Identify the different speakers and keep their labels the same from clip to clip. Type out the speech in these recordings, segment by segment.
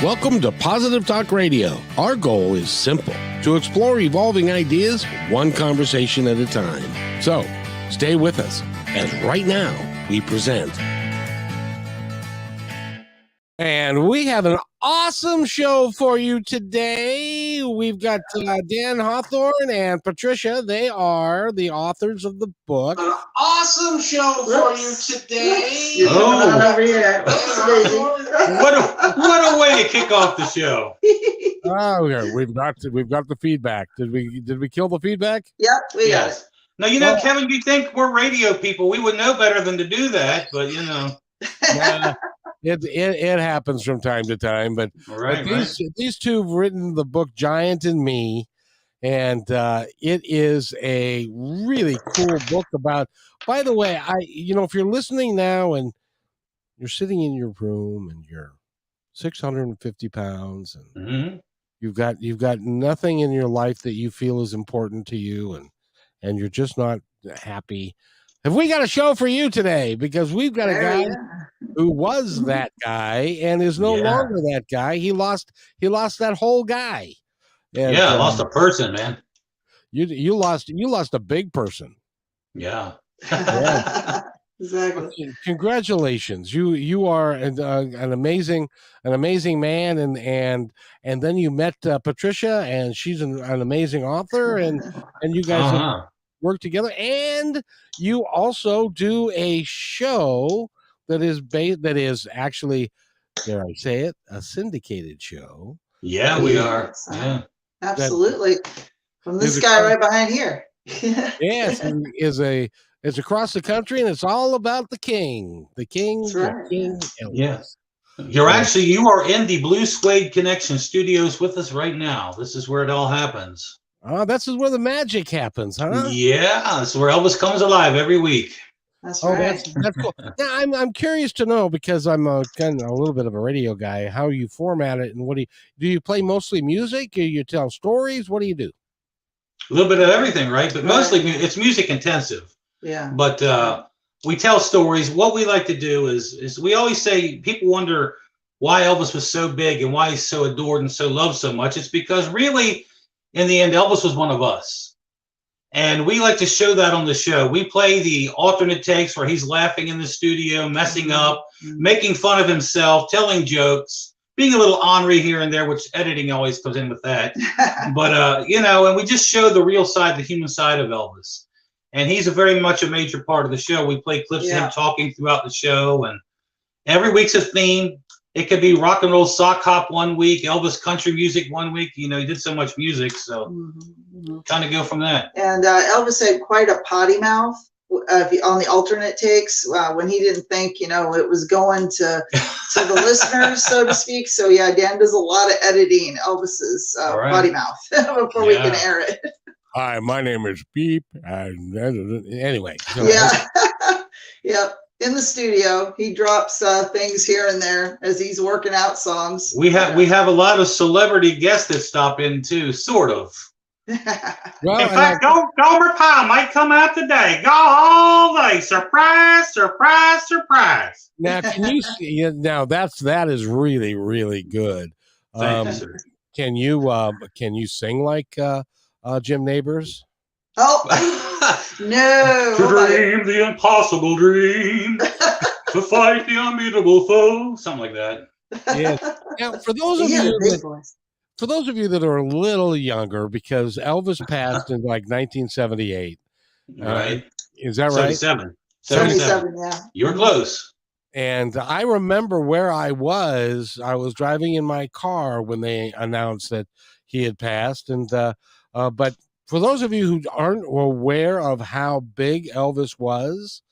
Speaker 1: Welcome to Positive Talk Radio. Our goal is simple: to explore evolving ideas one conversation at a time. So, stay with us as right now we present. And we have an awesome show for you today. We've got Dan Hawthorne and Patricia. They are the authors of the book. An awesome show for you today.
Speaker 2: What a way to kick off the show.
Speaker 1: Oh, yeah, we've got the feedback. Did we kill the feedback?
Speaker 3: Yep, we got it.
Speaker 2: Now, Kevin, you think we're radio people. We would know better than to do that, but
Speaker 1: Yeah, it happens from time to time. But, these two have written the book Giant and Me, and it is a really cool book about. By the way, if you're listening now and you're sitting in your room and you're 650 pounds and you've got nothing in your life that you feel is important to you, and you're just not happy. Have we got a show for you today? Because we've got a guy who was that guy and is no longer that guy. He lost that whole guy. And,
Speaker 2: lost a person, man.
Speaker 1: You lost a big person.
Speaker 2: Yeah.
Speaker 3: Exactly.
Speaker 1: Congratulations. You are an amazing man, and then you met Patricia, and she's an amazing author, and you guys work together, and you also do a show that is actually, dare I say it, a syndicated show.
Speaker 2: Yeah, we are. Yeah,
Speaker 3: absolutely. From this guy right behind here.
Speaker 1: Yes, it's across the country, and it's all about the king. The king.
Speaker 3: That's right.
Speaker 1: The king.
Speaker 2: Yes. You are in the Blue Suede Connection studios with us right now. This is where it all happens.
Speaker 1: Oh, this is where the magic happens, huh?
Speaker 2: Yeah, that's where Elvis comes alive every week.
Speaker 3: That's right.
Speaker 1: That's cool. Now, I'm curious to know, because I'm kind of a little bit of a radio guy, how you format it, and what do you play? Mostly music? Do you tell stories? What do you do?
Speaker 2: A little bit of everything, right? But mostly it's music intensive.
Speaker 3: Yeah.
Speaker 2: But we tell stories. What we like to do is we always say, people wonder why Elvis was so big and why he's so adored and so loved so much. It's because really, in the end, Elvis was one of us. And we like to show that on the show. We play the alternate takes where he's laughing in the studio, messing up, making fun of himself, telling jokes, being a little ornery here and there, which editing always comes in with that. But, and we just show the real side, the human side of Elvis. And he's very much a major part of the show. We play clips of him talking throughout the show. And every week's a theme. It could be rock and roll sock hop one week, Elvis country music one week. He did so much music, so kind of go from that.
Speaker 3: And Elvis had quite a potty mouth on the alternate takes when he didn't think, it was going to the listeners, so to speak. So Dan does a lot of editing Elvis's potty mouth before we can air it.
Speaker 1: Hi, my name is Beep. Anyway.
Speaker 3: Yep. In the studio, he drops things here and there as he's working out songs.
Speaker 2: We have a lot of celebrity guests that stop in too, sort of.
Speaker 1: Well,
Speaker 2: in fact, Gomer Pyle might come out today. Go all day. Surprise, surprise, surprise.
Speaker 1: Now, can you see? Now that is really, really good. Can you sing like Jim Neighbors?
Speaker 3: Oh no!
Speaker 2: To dream the impossible dream, to fight the unbeatable foe, something like that.
Speaker 1: Yeah. Now, for those of you that are a little younger, because Elvis passed in like 1978,
Speaker 2: right?
Speaker 1: Is that right?
Speaker 3: 77. Yeah.
Speaker 2: You're close.
Speaker 1: And I remember where I was. I was driving in my car when they announced that he had passed, and but. For those of you who aren't aware of how big Elvis was,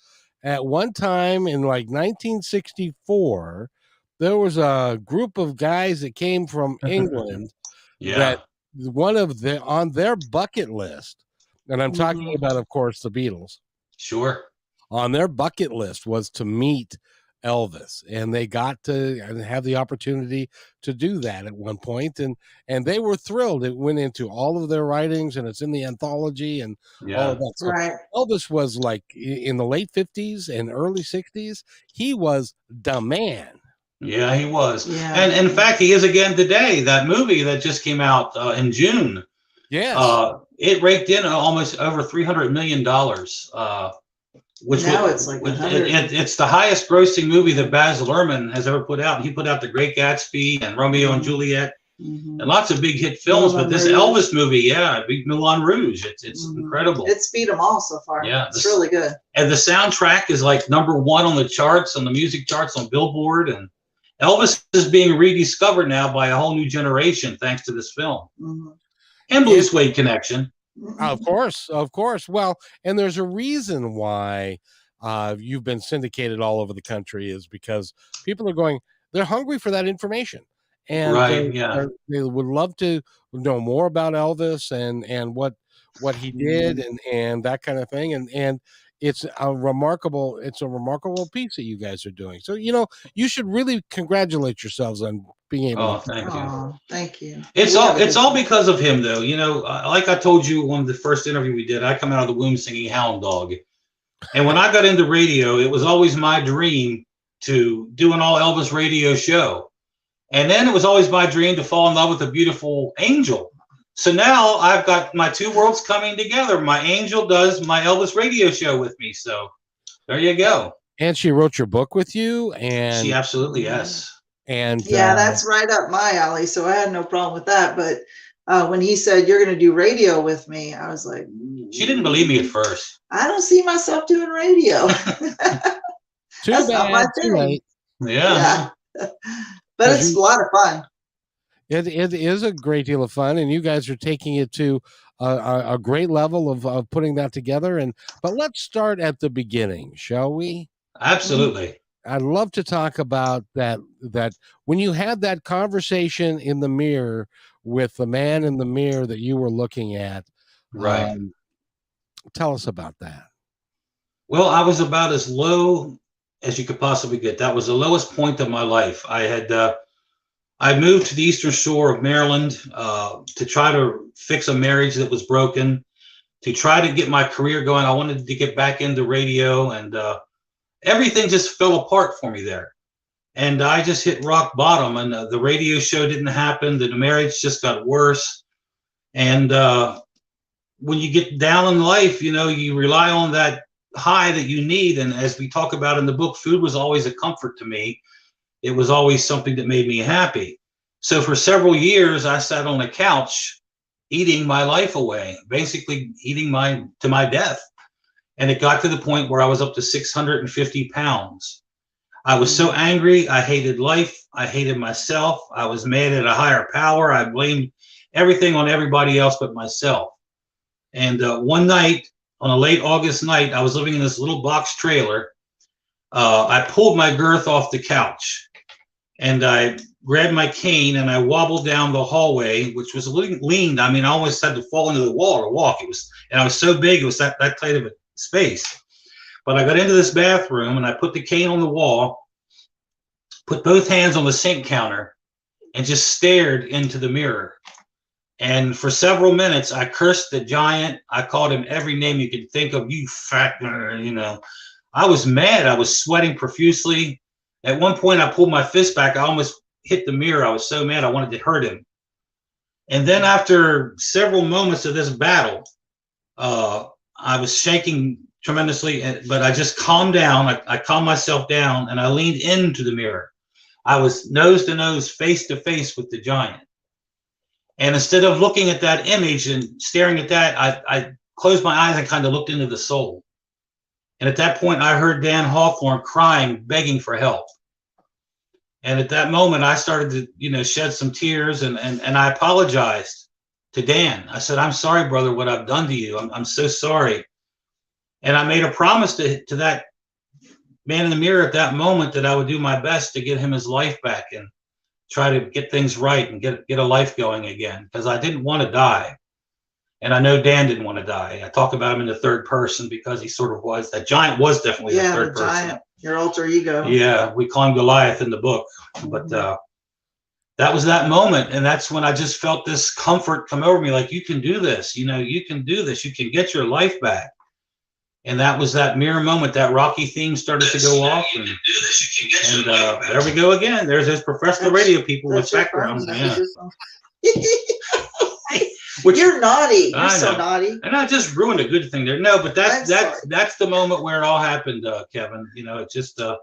Speaker 1: at one time in like 1964, there was a group of guys that came from England that on their bucket list, and I'm talking about, of course, the Beatles.
Speaker 2: Sure.
Speaker 1: On their bucket list was to meet Elvis, and they got to have the opportunity to do that at one point, and they were thrilled. It went into all of their writings, and it's in the anthology and all of that. So Elvis was like in the late 50s and early 60s, he was the man.
Speaker 2: Yeah, he was.
Speaker 3: Yeah.
Speaker 2: And in fact, he is again today. That movie that just came out in June.
Speaker 1: Yes.
Speaker 2: It raked in almost over $300 million. Which
Speaker 3: now it's like
Speaker 2: it's the highest grossing movie that Baz Luhrmann has ever put out. He put out The Great Gatsby and Romeo and Juliet, and lots of big hit films. Moulin but this Rouge. Elvis movie, yeah, Big Moulin Rouge, it's incredible.
Speaker 3: It's beat them all so far. Yeah, it's really good.
Speaker 2: And the soundtrack is like #1 on the charts, on the music charts, on Billboard. And Elvis is being rediscovered now by a whole new generation thanks to this film. And Blue Suede Connection.
Speaker 1: Of course, of course. Well, and there's a reason why you've been syndicated all over the country is because people are going, they're hungry for that information. And they would love to know more about Elvis and what he did and that kind of thing. And it's a remarkable piece that you guys are doing. So, you should really congratulate yourselves on being able
Speaker 2: to.
Speaker 3: Thank you.
Speaker 2: It's all because of him, though. Like I told you on the first interview we did, I come out of the womb singing Hound Dog. And when I got into radio, it was always my dream to do an all Elvis radio show. And then it was always my dream to fall in love with a beautiful angel. So now I've got my two worlds coming together. My angel does my Elvis radio show with me. So there you go.
Speaker 1: And she wrote your book with you. And
Speaker 2: she absolutely, yes.
Speaker 1: And
Speaker 3: that's right up my alley. So I had no problem with that. But when he said, you're going to do radio with me, I was like,
Speaker 2: she didn't believe me at first.
Speaker 3: I don't see myself doing radio.
Speaker 1: That's not my thing.
Speaker 2: Yeah.
Speaker 3: But it's a lot of fun.
Speaker 1: It is a great deal of fun, and you guys are taking it to a great level of putting that together. But let's start at the beginning, shall we?
Speaker 2: Absolutely.
Speaker 1: I'd love to talk about that when you had that conversation in the mirror with the man in the mirror that you were looking at.
Speaker 2: Right.
Speaker 1: Tell us about that.
Speaker 2: Well, I was about as low as you could possibly get. That was the lowest point of my life. I moved to the Eastern Shore of Maryland to try to fix a marriage that was broken, to try to get my career going. I wanted to get back into radio, and everything just fell apart for me there. And I just hit rock bottom, and the radio show didn't happen. The marriage just got worse. And when you get down in life, you rely on that high that you need. And as we talk about in the book, food was always a comfort to me. It was always something that made me happy. So for several years, I sat on a couch eating my life away, basically eating to my death. And it got to the point where I was up to 650 pounds. I was so angry. I hated life. I hated myself. I was mad at a higher power. I blamed everything on everybody else but myself. And one night, on a late August night, I was living in this little box trailer. I pulled my girth off the couch, and I grabbed my cane and I wobbled down the hallway, which was leaned. I mean, I almost had to fall into the wall to walk. And I was so big, it was that tight of a space. But I got into this bathroom and I put the cane on the wall, put both hands on the sink counter, and just stared into the mirror. And for several minutes, I cursed the giant. I called him every name you could think of. You fat, I was mad. I was sweating profusely. At one point, I pulled my fist back. I almost hit the mirror. I was so mad. I wanted to hurt him. And then after several moments of this battle, I was shaking tremendously, but I just calmed down. I calmed myself down, and I leaned into the mirror. I was nose to nose, face to face with the giant. And instead of looking at that image and staring at that, I closed my eyes and kind of looked into the soul. And at that point, I heard Dan Hawthorne crying, begging for help. And at that moment, I started to, shed some tears, and I apologized to Dan. I said, "I'm sorry, brother, what I've done to you. I'm so sorry." And I made a promise to that man in the mirror at that moment that I would do my best to get him his life back and try to get things right and get a life going again, because I didn't want to die. And I know Dan didn't want to die. I talk about him in the third person because he sort of was. That giant was definitely the third person.
Speaker 3: Giant, your alter ego.
Speaker 2: Yeah, we call him Goliath in the book. But that was that moment. And that's when I just felt this comfort come over me, like, you can do this. You can do this. You can get your life back. And that was that mirror moment. That Rocky theme started to go off, and there we go again. There's those professional radio people with backgrounds. Yeah.
Speaker 3: Which, you're naughty. You're so naughty.
Speaker 2: And I just ruined a good thing there. No, but that's the moment where it all happened, Kevin. You know, it just the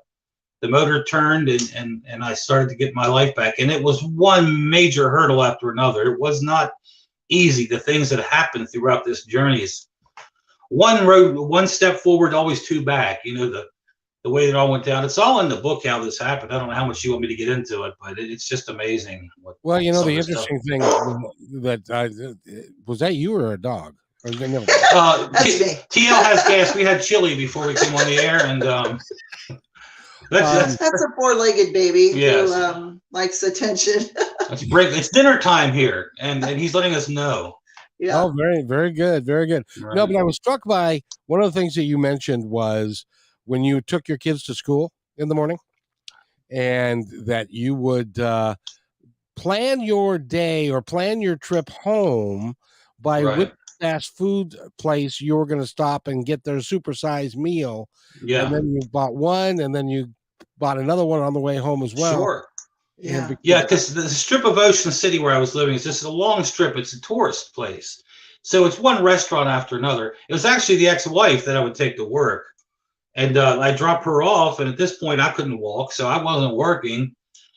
Speaker 2: motor turned and I started to get my life back. And it was one major hurdle after another. It was not easy. The things that happened throughout this journey is one step forward, always two back. You know, the way it all went down. It's all in the book how this happened. I don't know how much you want me to get into it, but it's just amazing.
Speaker 1: Well, you know, the interesting thing that was that you or a dog? Or TL
Speaker 2: has gas. We had chili before we came on the air, and
Speaker 3: that's a four-legged baby
Speaker 2: yes.
Speaker 3: who likes attention.
Speaker 2: It's dinner time here, and he's letting us know.
Speaker 3: Yeah.
Speaker 1: Oh, very, very good. Very good. Right. No, but I was struck by one of the things that you mentioned was when you took your kids to school in the morning and that you would plan your day or plan your trip home by which fast food place you were going to stop and get their supersized meal.
Speaker 2: Yeah.
Speaker 1: And then you bought one and then you bought another one on the way home as well.
Speaker 2: Sure. Yeah, because the strip of Ocean City where I was living is just a long strip. It's a tourist place. So it's one restaurant after another. It was actually the ex-wife that I would take to work. And I dropped her off. And at this point, I couldn't walk, so I wasn't working.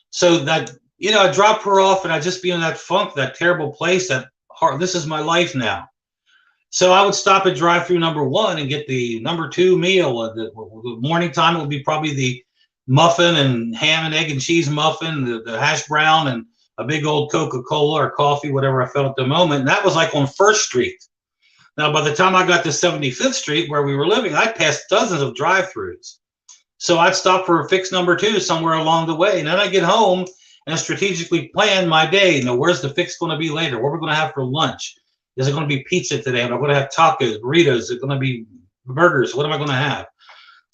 Speaker 2: So that, you know, I dropped her off and I'd just be in that funk, that terrible place, this is my life now. So I would stop at drive-through number 1 and get the number 2 meal. The morning time, it would be probably the muffin and ham and egg and cheese muffin, the hash brown, and a big old Coca-Cola or coffee, whatever I felt at the moment. And that was like on 1st Street. Now, by the time I got to 75th Street where we were living, I passed dozens of drive-throughs. So I'd stop for a fix number 2 somewhere along the way. And then I get home and I strategically plan my day. You know, where's the fix going to be later? What are we going to have for lunch? Is it going to be pizza today? Am I going to have tacos, burritos? Is it going to be burgers? What am I going to have?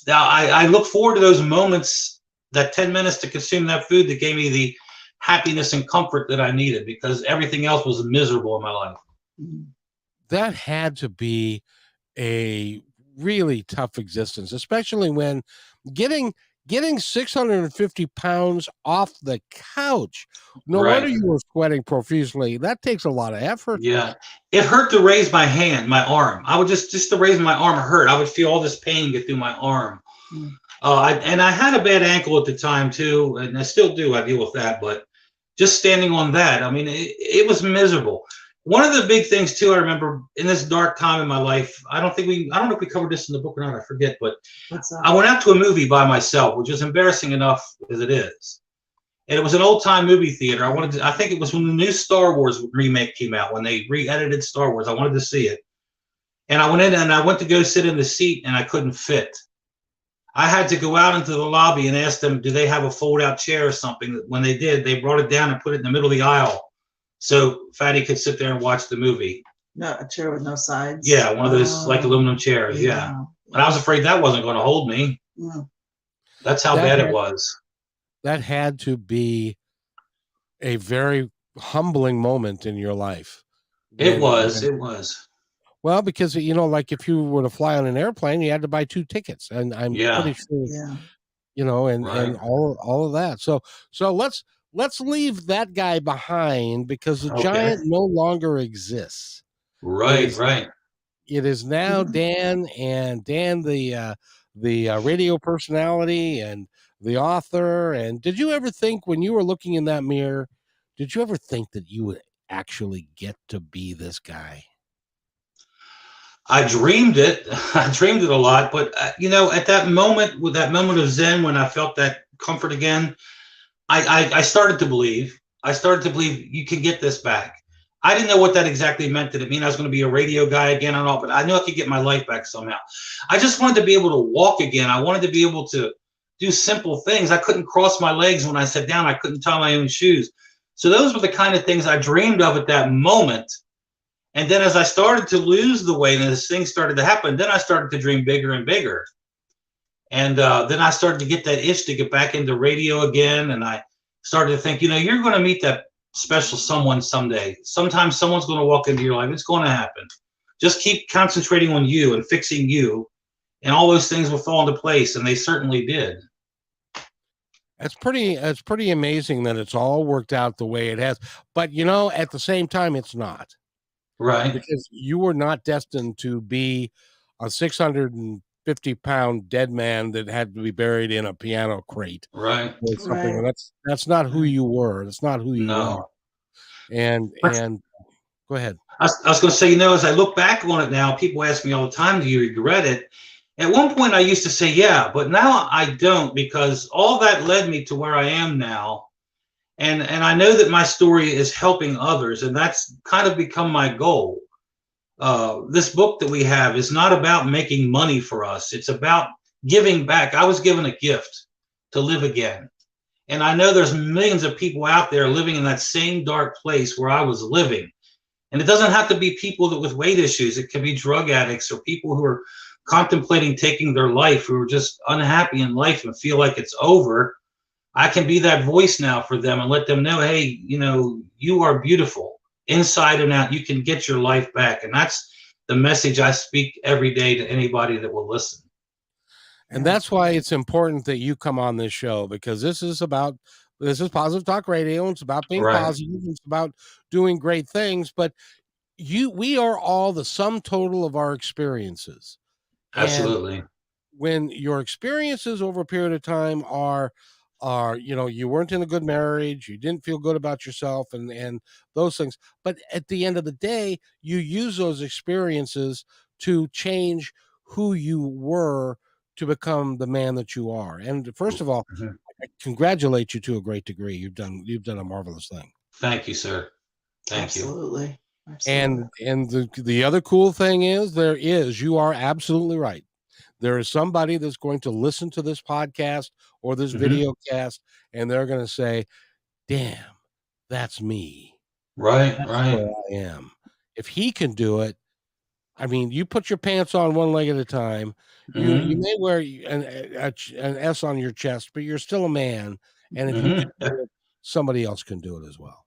Speaker 2: Now, I look forward to those moments, that 10 minutes to consume that food that gave me the happiness and comfort that I needed because everything else was miserable in my life.
Speaker 1: That had to be a really tough existence, especially when getting 650 pounds off the couch. No wonder you were sweating profusely. That takes a lot of effort.
Speaker 2: Yeah. It hurt to raise my hand, my arm. I would just to raise my arm hurt. I would feel all this pain get through my arm. And I had a bad ankle at the time too, and I still do. I deal with that, but just standing on that, I mean, it was miserable. One of the big things too, I remember in this dark time in my life, I don't know if we covered this in the book or not, I forget, but I went out to a movie by myself, which is embarrassing enough as it is. And it was an old time movie theater. I think it was when the new Star Wars remake came out, when they re-edited Star Wars. I wanted to see it. And I went in and I went to go sit in the seat and I couldn't fit. I had to go out into the lobby and ask them, do they have a fold-out chair or something? When they did, they brought it down and put it in the middle of the aisle so Fatty could sit there and watch the movie.
Speaker 3: No, a chair with no sides?
Speaker 2: Yeah, one of those like aluminum chairs, yeah. And I was afraid that wasn't going to hold me. Yeah. That's how bad it was.
Speaker 1: That had to be a very humbling moment in your life.
Speaker 2: It was.
Speaker 1: Well, because, you know, like if you were to fly on an airplane, you had to buy 2 tickets, and I'm pretty sure, you know, and all of that. So let's leave that guy behind because the giant no longer exists.
Speaker 2: Right.
Speaker 1: It is now Dan, and Dan, the radio personality and the author. And did you ever think when you were looking in that mirror, did you ever think that you would actually get to be this guy?
Speaker 2: I dreamed it. I dreamed it a lot, but you know, at that moment, with that moment of Zen, when I felt that comfort again, I started to believe. I started to believe you can get this back. I didn't know what that exactly meant. Did it mean I was going to be a radio guy again or not? But I knew I could get my life back somehow. I just wanted to be able to walk again. I wanted to be able to do simple things. I couldn't cross my legs when I sat down. I couldn't tie my own shoes. So those were the kind of things I dreamed of at that moment. And then as I started to lose the weight and as things started to happen, then I started to dream bigger and bigger. And then I started to get that itch to get back into radio again. And I started to think, you know, you're going to meet that special someone someday. Sometimes someone's going to walk into your life. It's going to happen. Just keep concentrating on you and fixing you. and all those things will fall into place, and they certainly did.
Speaker 1: It's pretty amazing that it's all worked out the way it has. But at the same time, it's not.
Speaker 2: Right.
Speaker 1: Because you were not destined to be a 650-pound dead man that had to be buried in a piano crate.
Speaker 2: Right.
Speaker 1: Or something.
Speaker 3: Right.
Speaker 1: That's not who you were. That's not who you are.
Speaker 2: No.
Speaker 1: And go ahead.
Speaker 2: I was going to say, as I look back on it now, people ask me all the time, do you regret it? At one point I used to say, yeah, but now I don't, because all that led me to where I am now. And I know that my story is helping others, and that's kind of become my goal. This book that we have is not about making money for us. It's about giving back. I was given a gift to live again. And I know there's millions of people out there living in that same dark place where I was living. And it doesn't have to be people with weight issues. It can be drug addicts or people who are contemplating taking their life, who are just unhappy in life and feel like it's over. I can be that voice now for them and let them know, hey, you are beautiful inside and out. You can get your life back. And that's the message I speak every day to anybody that will listen.
Speaker 1: And that's why it's important that you come on this show, because this is Positive Talk Radio. It's about being positive. It's about doing great things. But we are all the sum total of our experiences.
Speaker 2: Absolutely.
Speaker 1: And when your experiences over a period of time are you weren't in a good marriage, you didn't feel good about yourself and those things. But at the end of the day, you use those experiences to change who you were to become the man that you are. And first of all, I congratulate you to a great degree. You've done a marvelous thing.
Speaker 2: Thank you, sir. Thank you.
Speaker 3: Absolutely.
Speaker 1: And the other cool thing is you are absolutely right. There is somebody that's going to listen to this podcast or this video cast, and they're going to say, damn, that's me.
Speaker 2: Right.
Speaker 1: That's
Speaker 2: right.
Speaker 1: where I am. If he can do it, I mean, you put your pants on one leg at a time. You may wear an S on your chest, but you're still a man. And if you can do it, somebody else can do it as well.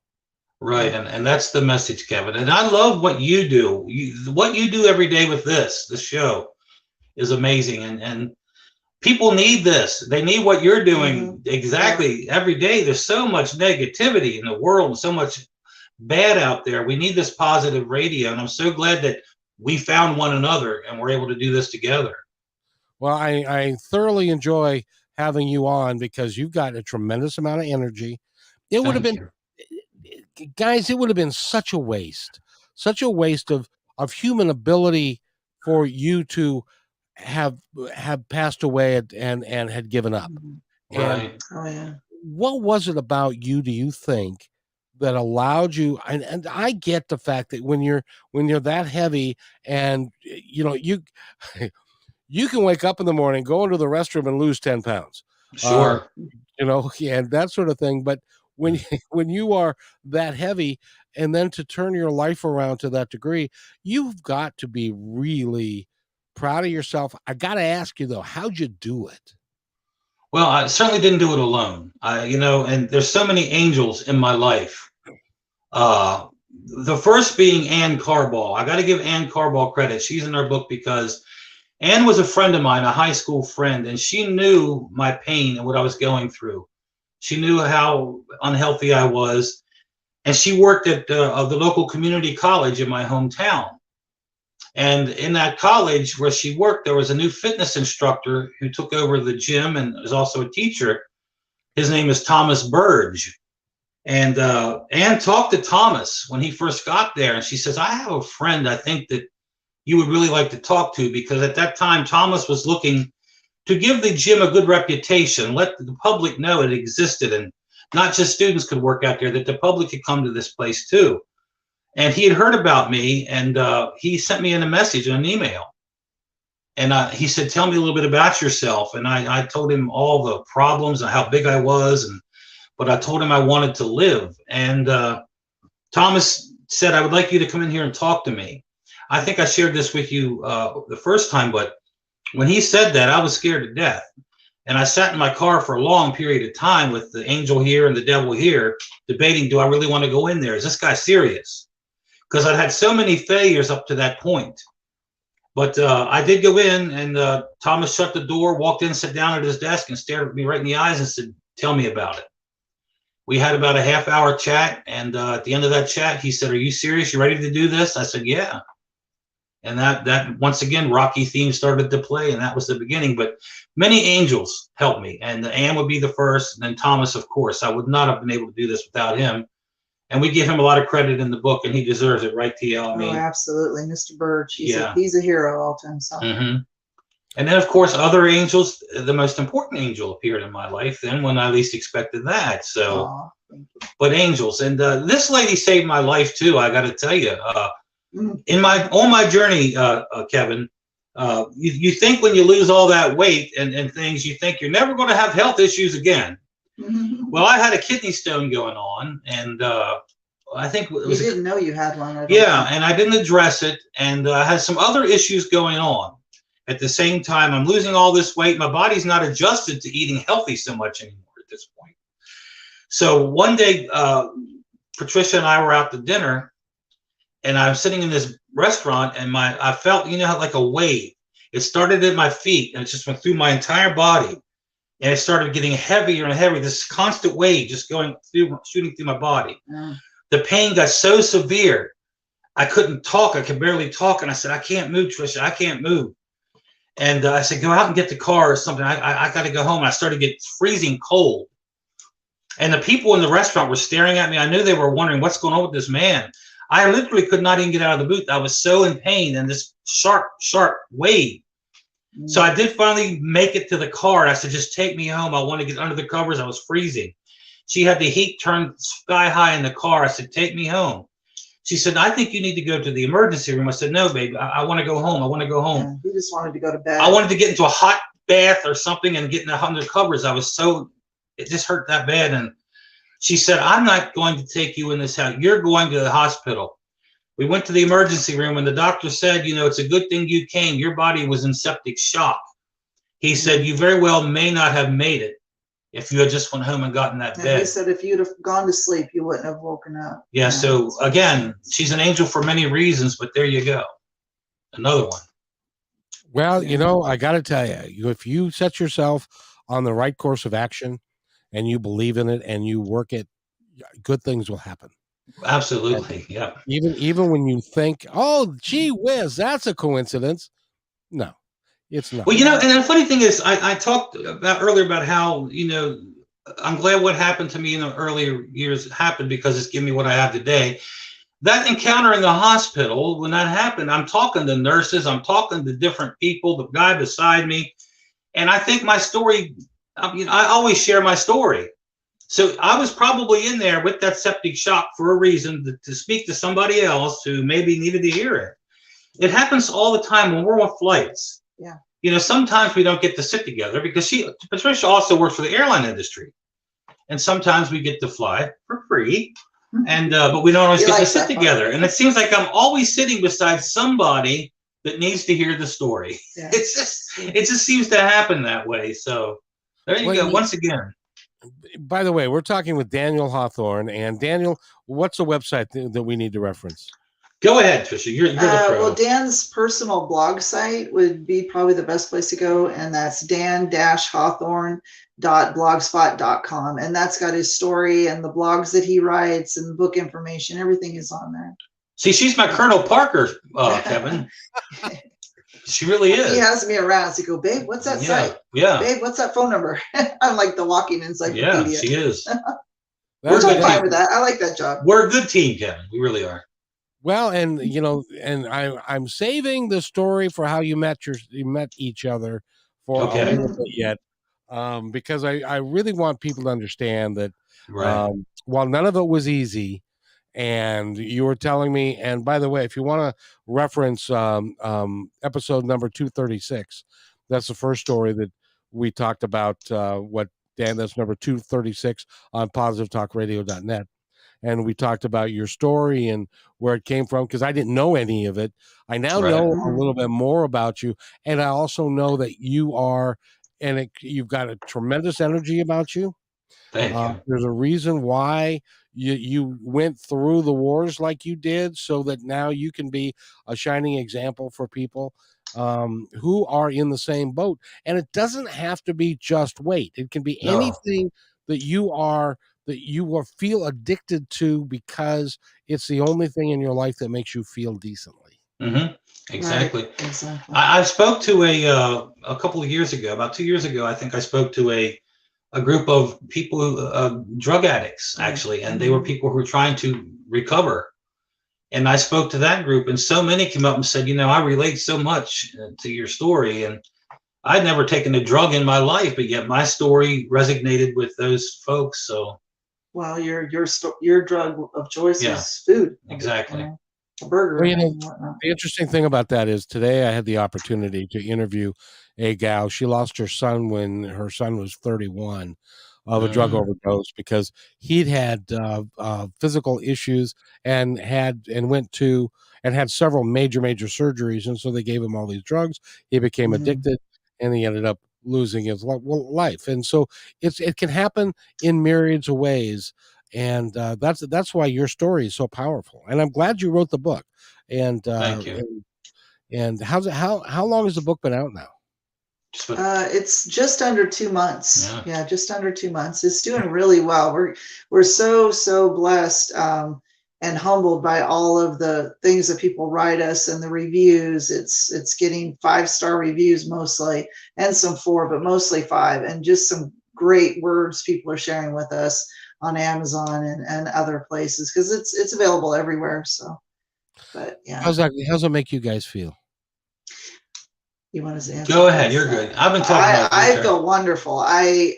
Speaker 2: Right. And that's the message, Kevin. And I love what you do. What you do every day with this show is amazing. And people need this. They need what you're doing exactly every day. There's so much negativity in the world and so much bad out there. We need this positive radio. And I'm so glad that we found one another and we're able to do this together. Well,
Speaker 1: I thoroughly enjoy having you on because you've got a tremendous amount of energy. It would have been, guys, it would have been such a waste of human ability for you to have passed away and had given up.
Speaker 2: Right.
Speaker 1: And what was it about you, do you think, that allowed you? And I get the fact that when you're that heavy and you can wake up in the morning, go into the restroom and lose 10 pounds.
Speaker 2: Sure.
Speaker 1: And that sort of thing. But when you are that heavy, and then to turn your life around to that degree, you've got to be really proud of yourself. I got to ask you though, how'd you do it?
Speaker 2: Well, I certainly didn't do it alone. And there's so many angels in my life. The first being Ann Carball. I got to give Ann Carball credit. She's in our book because Ann was a friend of mine, a high school friend, and she knew my pain and what I was going through. She knew how unhealthy I was, and she worked at the local community college in my hometown. And in that college where she worked, there was a new fitness instructor who took over the gym and is also a teacher. His name is Thomas Burge. And Ann talked to Thomas when he first got there, and she says, I have a friend I think that you would really like to talk to, because at that time, Thomas was looking to give the gym a good reputation, let the public know it existed, and not just students could work out there, that the public could come to this place too. And he had heard about me, and he sent me in a message, an email. And he said, tell me a little bit about yourself. And I told him all the problems and how big I was, but I told him I wanted to live. And Thomas said, I would like you to come in here and talk to me. I think I shared this with you the first time, but when he said that, I was scared to death. And I sat in my car for a long period of time with the angel here and the devil here, debating, do I really want to go in there? Is this guy serious? Because I'd had so many failures up to that point. But I did go in, and Thomas shut the door, walked in, sat down at his desk, and stared at me right in the eyes and said, "Tell me about it." We had about a half-hour chat, and at the end of that chat, he said, "Are you serious? You ready to do this?" I said, "Yeah." And that once again, Rocky theme started to play, and that was the beginning. But many angels helped me, and Ann would be the first, and then Thomas, of course. I would not have been able to do this without him. And we give him a lot of credit in the book, and he deserves it, right, TL? I mean,
Speaker 3: absolutely, Mr. Birch. He's a hero all to himself.
Speaker 2: Mm-hmm. And then, of course, other angels. The most important angel appeared in my life then when I least expected that. So, but angels, and this lady saved my life too. I got to tell you, on my journey, Kevin, you think when you lose all that weight and things, you think you're never going to have health issues again. Well, I had a kidney stone going on, and I think it was,
Speaker 3: you didn't know you had one.
Speaker 2: And I didn't address it, and I had some other issues going on. At the same time, I'm losing all this weight. My body's not adjusted to eating healthy so much anymore at this point. So one day, Patricia and I were out to dinner, and I'm sitting in this restaurant, and I felt, like a wave. It started at my feet, and it just went through my entire body. And it started getting heavier and heavier, this constant wave just shooting through my body. The pain got so severe, I couldn't talk. I could barely talk. And I said, "I can't move, Tricia. I can't move." And I said, "Go out and get the car or something. I got to go home." And I started getting freezing cold. And the people in the restaurant were staring at me. I knew they were wondering what's going on with this man. I literally could not even get out of the booth. I was so in pain, and this sharp, sharp wave. So I did finally make it to the car. I said, "Just take me home. I want to get under the covers." I was freezing. She had the heat turned sky high in the car. I said, "Take me home." She said, "I think you need to go to the emergency room." I said, "No, baby, I want to go home. I want to go home."
Speaker 3: You just wanted to go to bed.
Speaker 2: I wanted to get into a hot bath or something and get under the covers. It just hurt that bad. And she said, "I'm not going to take you in this house. You're going to the hospital." We went to the emergency room, and the doctor said, "It's a good thing you came. Your body was in septic shock." He said, "You very well may not have made it if you had just went home and gotten that bed."
Speaker 3: He said if you'd have gone to sleep, you wouldn't have woken up.
Speaker 2: Yeah, so again, she's an angel for many reasons, but there you go. Another one.
Speaker 1: Well, I got to tell you, if you set yourself on the right course of action and you believe in it and you work it, good things will happen.
Speaker 2: Absolutely. Yeah.
Speaker 1: Even when you think, "Oh, gee whiz, that's a coincidence." No, it's not.
Speaker 2: Well, and the funny thing is, I talked about earlier about how, I'm glad what happened to me in the earlier years happened because it's given me what I have today. That encounter in the hospital, when that happened, I'm talking to nurses, I'm talking to different people, the guy beside me. And I think my story, I always share my story. So I was probably in there with that septic shock for a reason, to speak to somebody else who maybe needed to hear it. It happens all the time when we're on flights.
Speaker 3: Yeah.
Speaker 2: Sometimes we don't get to sit together because Patricia also works for the airline industry. And sometimes we get to fly for free. And but we don't always get to sit together. And it seems like I'm always sitting beside somebody that needs to hear the story. Yeah. It just seems to happen that way. So there you go. Once again.
Speaker 1: By the way, we're talking with Daniel Hawthorne. And Daniel, what's the website that we need to reference?
Speaker 2: Go ahead, Tricia. You're the pro.
Speaker 3: Well, Dan's personal blog site would be probably the best place to go, and that's dan-hawthorne.blogspot.com. And that's got his story and the blogs that he writes and book information. Everything is on there.
Speaker 2: See, she's my Colonel Parker, Kevin. She really is.
Speaker 3: He has me around. So I go, "Babe, what's that site?
Speaker 2: Yeah.
Speaker 3: Babe, what's that phone number?" I'm like the walking encyclopedia.
Speaker 2: Yeah, she is.
Speaker 3: We're fine with that. I like that job.
Speaker 2: We're a good team, Kevin. We really are.
Speaker 1: Well, and I'm saving the story for how you met each other for a little bit yet, because I really want people to understand that while none of it was easy, and you were telling me, and by the way, if you want to reference episode number 236, that's the first story that we talked about. That's number 236 on positivetalkradio.net. And we talked about your story and where it came from, because I didn't know any of it. I now know a little bit more about you. And I also know that you've got a tremendous energy about you.
Speaker 2: Thank you.
Speaker 1: There's a reason why you went through the wars like you did, so that now you can be a shining example for people. who are in the same boat. And it doesn't have to be just weight. It can be anything that you feel addicted to because it's the only thing in your life that makes you feel decently.
Speaker 2: Mm-hmm. Exactly.
Speaker 3: Right. Exactly.
Speaker 2: I spoke to a couple of years ago, about 2 years ago, I think I spoke to a group of people, drug addicts, actually, and they were people who were trying to recover. And I spoke to that group, and so many came up and said, I relate so much to your story. And I'd never taken a drug in my life, but yet my story resonated with those folks. So,
Speaker 3: well, your drug of choice is food.
Speaker 2: Exactly.
Speaker 3: A burger.
Speaker 1: Well, the interesting thing about that is today I had the opportunity to interview a gal. She lost her son when her son was 31 of a drug overdose because he'd had physical issues and had several major surgeries, and so they gave him all these drugs. He became addicted, and he ended up losing his life. And so it can happen in myriads of ways. And that's why your story is so powerful. And I'm glad you wrote the book. And
Speaker 2: thank you.
Speaker 1: And how long has the book been out now?
Speaker 3: It's just under 2 months. Yeah, just under 2 months. It's doing really well. We're so blessed and humbled by all of the things that people write us and the reviews. It's getting 5-star reviews mostly, and some 4, but mostly 5, and just some great words people are sharing with us on Amazon and other places, because it's available everywhere. So, but yeah.
Speaker 1: How's it make you guys feel?
Speaker 3: You want to answer?
Speaker 2: Go ahead. You're good. I've been talking.
Speaker 3: I feel wonderful. I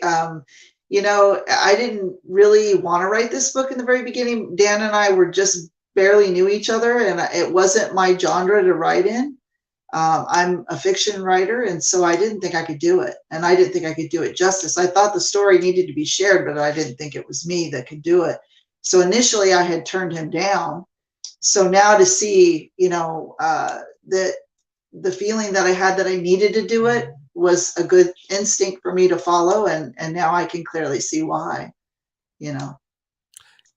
Speaker 3: didn't really want to write this book in the very beginning. Dan and I were just barely knew each other, and it wasn't my genre to write in. I'm a fiction writer, and so I didn't think I could do it, and I didn't think I could do it justice. I thought the story needed to be shared, but I didn't think it was me that could do it. So initially, I had turned him down. So now to see, that the feeling that I had that I needed to do it was a good instinct for me to follow, and now I can clearly see why. And